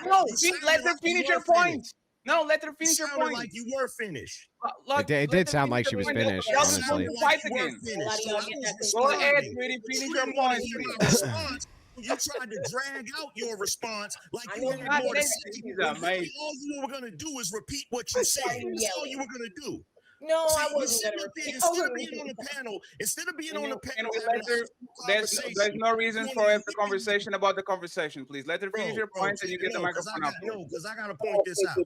No, let her finish her point. No, let her finish her point. Like you were finished. It did sound like she was finished, honestly. Fight again. Go ahead, sweetie. Finish your point. You tried to drag out your response like you had more to say. All you were going to do is repeat what you said. That's all you were going to do. No, I wasn't going to. Instead of being on the panel, there's no reason for a conversation about the conversation. Please let her finish your point and you get the microphone up. No, because I got to point this out.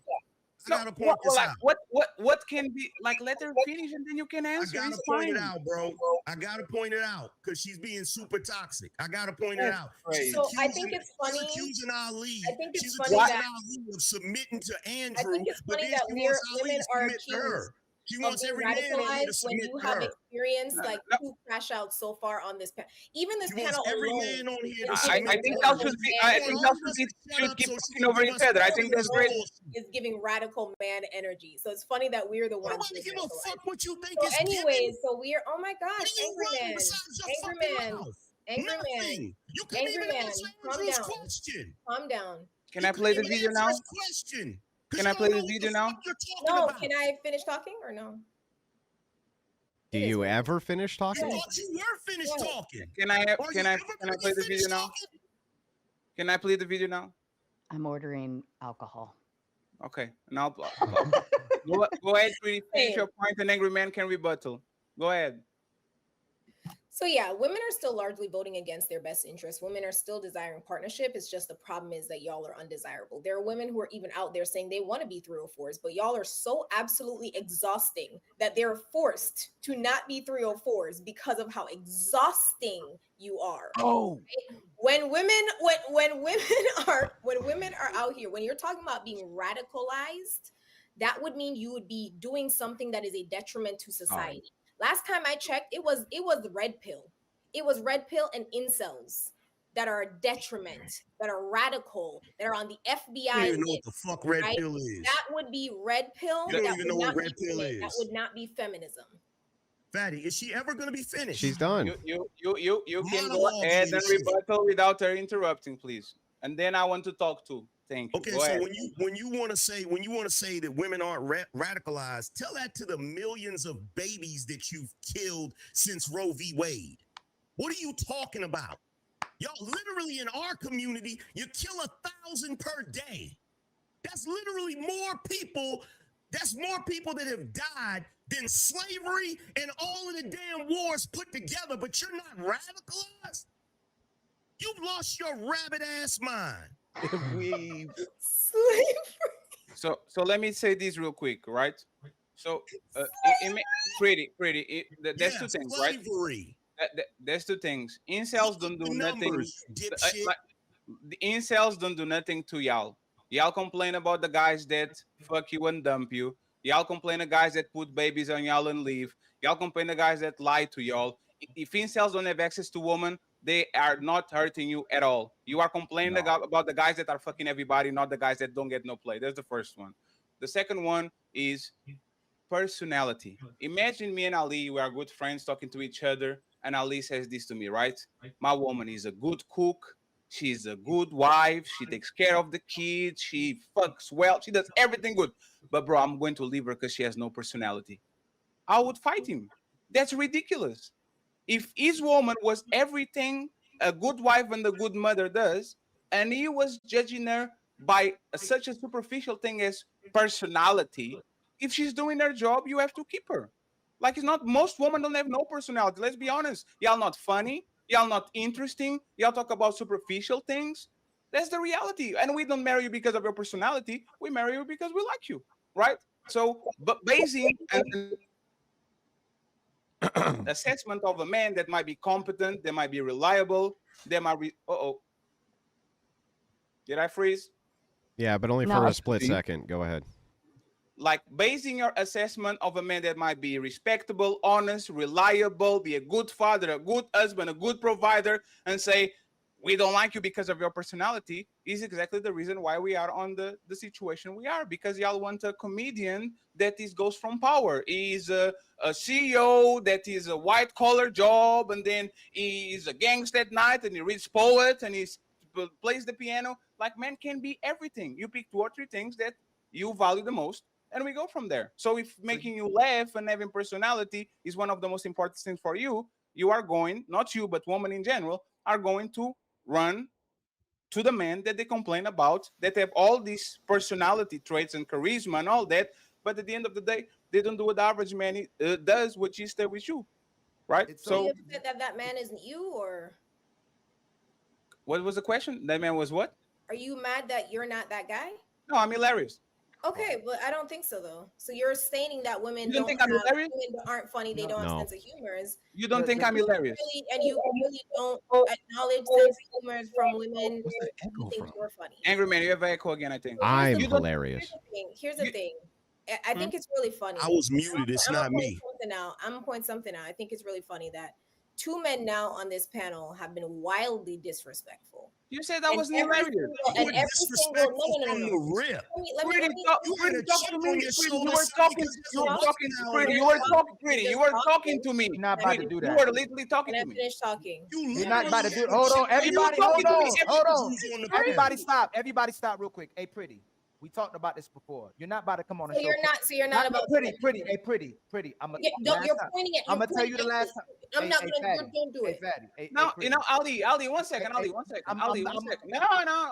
What can be like? Let her finish and then you can answer. I gotta point it out, bro. I gotta point it out because she's being super toxic. I gotta point it out. So I think it's funny. She's accusing Ali. I think it's she's funny accusing that Ali of submitting to Andrew. I think it's funny that women are accused. She wants every man on to when you have experienced like two crash outs so far on this panel. Even this panel alone. I think that should be. I think that should keep talking over each other. I think that's great. Is giving radical man energy. So it's funny that we're the ones. Nobody give a fuck what you think. So anyways, so we're. Oh my gosh, angry man, calm down. Calm down. Can I play the video now? Can I play this video now? No, can I finish talking or no? Do you ever finish talking? I thought you were finished talking. Can I play the video now? Can I play the video now? I'm ordering alcohol. Okay, now go ahead, finish your point, and angry man can rebuttal. Go ahead. So yeah, women are still largely voting against their best interests. Women are still desiring partnership. It's just the problem is that y'all are undesirable. There are women who are even out there saying they want to be 304s, but y'all are so absolutely exhausting that they're forced to not be 304s because of how exhausting you are. Oh, right? When women are out here, when you're talking about being radicalized, that would mean you would be doing something that is a detriment to society. Last time I checked, it was the red pill. It was red pill and incels that are a detriment, that are radical, that are on the FBI. I don't even know what the fuck red pill is. That would be red pill. You don't even know what red pill is. That would not be feminism. Fatty, is she ever going to be finished? She's done. You can go ahead and rebuttal without her interrupting, please. And then I want to talk too. Thank you. Okay, go so ahead. when you want to say that women aren't radicalized, tell that to the millions of babies that you've killed since Roe v. Wade. What are you talking about? Y'all literally in our community, you kill 1,000 per day. That's literally more people. That's more people that have died than slavery and all of the damn wars put together. But you're not radicalized. You've lost your rabbit ass mind. So let me say this real quick, right? So pretty there's two things, right? There's two things. Incels don't do nothing. The incels don't do nothing to y'all. Y'all complain about the guys that fuck you and dump you. Y'all complain the guys that put babies on y'all and leave. Y'all complain the guys that lie to y'all. If incels don't have access to women, they are not hurting you at all. You are complaining about the guys that are fucking everybody, not the guys that don't get no play. That's the first one. The second one is personality. Imagine me and Ali, we are good friends talking to each other, and Ali says this to me, right? My woman is a good cook. She's a good wife. She takes care of the kids. She fucks well. She does everything good. But bro, I'm going to leave her because she has no personality. I would fight him. That's ridiculous. If his woman was everything a good wife and a good mother does, and he was judging her by such a superficial thing as personality, if she's doing her job, you have to keep her. Like it's not most women don't have no personality. Let's be honest. Y'all not funny. Y'all not interesting. Y'all talk about superficial things. That's the reality. And we don't marry you because of your personality. We marry you because we like you, right? So, but basing an assessment of a man that might be competent, they might be reliable, they might be. Did I freeze? Yeah, but only for a split second. Go ahead. Like basing your assessment of a man that might be respectable, honest, reliable, be a good father, a good husband, a good provider, and say, we don't like you because of your personality, is exactly the reason why we are on the situation we are. Because y'all want a comedian that goes from power. He's a CEO that is a white collar job, and then he's a gangster at night, and he reads poets, and he plays the piano. Like, man can be everything. You pick 2 or 3 things that you value the most, and we go from there. So if making you laugh and having personality is one of the most important things for you, you are going, not you, but women in general, are going to run to the men that they complain about, that have all these personality traits and charisma and all that, but at the end of the day, they don't do what the average man does, which is stay with you, right? So you upset that man isn't you, or what was the question? That man was what? are you mad that you're not that guy? No, I'm hilarious. Okay, but I don't think so though. So you're stating that women don't think I'm hilarious? women aren't funny, they don't have sense of humor. You don't think I'm hilarious? You really don't acknowledge sense of humor from women. You think you're funny. Angry man, you have echo again, I think. I'm hilarious. Here's the thing. I think it's really funny. I was muted. It's not me. I'm gonna point something out. I think it's really funny that 2 men now on this panel have been wildly disrespectful. You said that wasn't hilarious. And every single from the rip. Let me talk to me. You were talking pretty. You were talking to me. You're not about to do that. You were literally talking to me. Finish talking. You're not about to do. Hold on, everybody. Hold on. Everybody stop. Everybody stop real quick. Hey, pretty. We talked about this before. You're not about to come on a show. So you're not about pretty. Hey, pretty. You're pointing at. I'm gonna tell you the last time. I'm not gonna. Don't do it. No, you know, Ali, 1 second. Ali, 1 second. Ali, 1 second. No,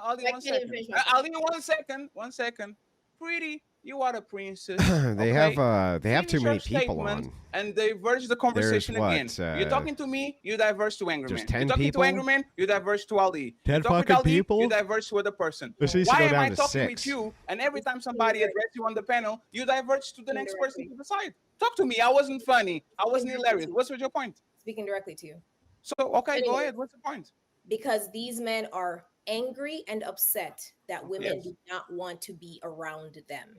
Ali, 1 second. Ali, 1 second. 1 second. Pretty, you are a princess. They have too many people on. And diverge the conversation again. You're talking to me, you diverge to Angry Man. You're talking to Angry Man, you diverge to Ali. 10 fucking people? You diverge to other person. Why am I talking 6? with you? And every time somebody addresses you on the panel, you diverge to the next person to the side. Talk to me. I wasn't funny. I wasn't hilarious. What's your point? Speaking directly to you. So, okay, go ahead. What's the point? Because these men are angry and upset that women do not want to be around them.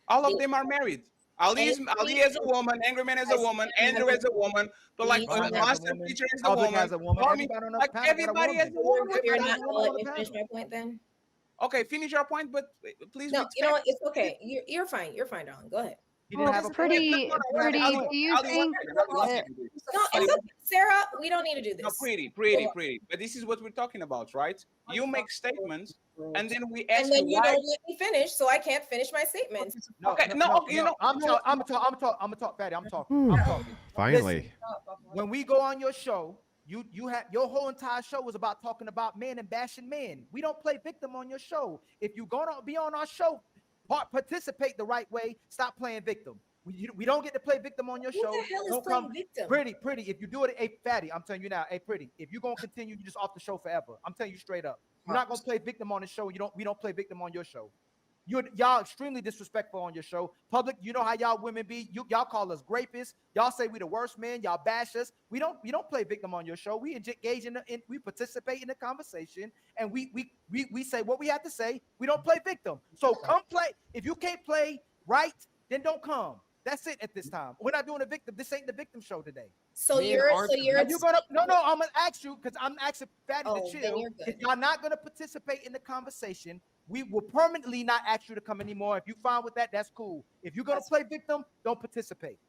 All of them are married. Ali as a woman, Angry Man as a woman, Andrew as a woman, but like Master Teacher as a woman. Like everybody as a woman. You're not let me finish my point then. Okay, finish your point, but please. No, you know what? It's okay. You're fine. You're fine, darling. Go ahead. Pretty. Do you think? No, Sarah, we don't need to do this. No, pretty. But this is what we're talking about, right? You make statements, and then we ask. And then you why. don't let me finish, so I can't finish my statement. I'm gonna talk, Fatty. I'm talking. Finally. Listen, when we go on your show, you have your whole entire show was about talking about men and bashing men. We don't play victim on your show. If you're gonna be on our show, participate the right way. Stop playing victim. We don't get to play victim on your show. Who the hell is playing victim? Pretty. If you do it, hey, Fatty, I'm telling you now, hey, pretty. If you're gonna continue, you just off the show forever. I'm telling you straight up. You're not gonna play victim on the show. We don't play victim on your show. Y'all extremely disrespectful on your show. Public, you know how y'all women be. Y'all call us grapists. Y'all say we the worst men. Y'all bash us. We don't play victim on your show. We engage we participate in the conversation, and we say what we have to say. We don't play victim. So come play. If you can't play right, then don't come. That's it at this time. We're not doing a victim. This ain't the victim show today. So you're Are you gonna no, I'm gonna ask you because I'm asking Fatty to chill. If y'all not gonna participate in the conversation, we will permanently not ask you to come anymore. If you fine with that, that's cool. If you're gonna play victim, don't participate.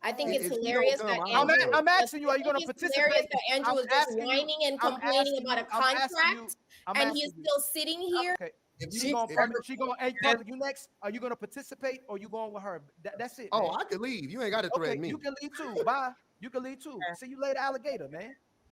I think it's If you don't hilarious come, that I'm Andrew. good. I'm asking you, are you gonna It's participate? hilarious that Andrew I'm was just asking you- whining and I'm complaining asking about a you- I'm asking contract, you- I'm and asking he's you. still sitting here. Okay. If She you- gonna if- she gonna hey public, you next. Are you gonna participate or you going with her? That's it. Oh, man. I could leave. You ain't got to threaten Okay, me. you can leave too. Bye. You can leave too. See you later, alligator, man.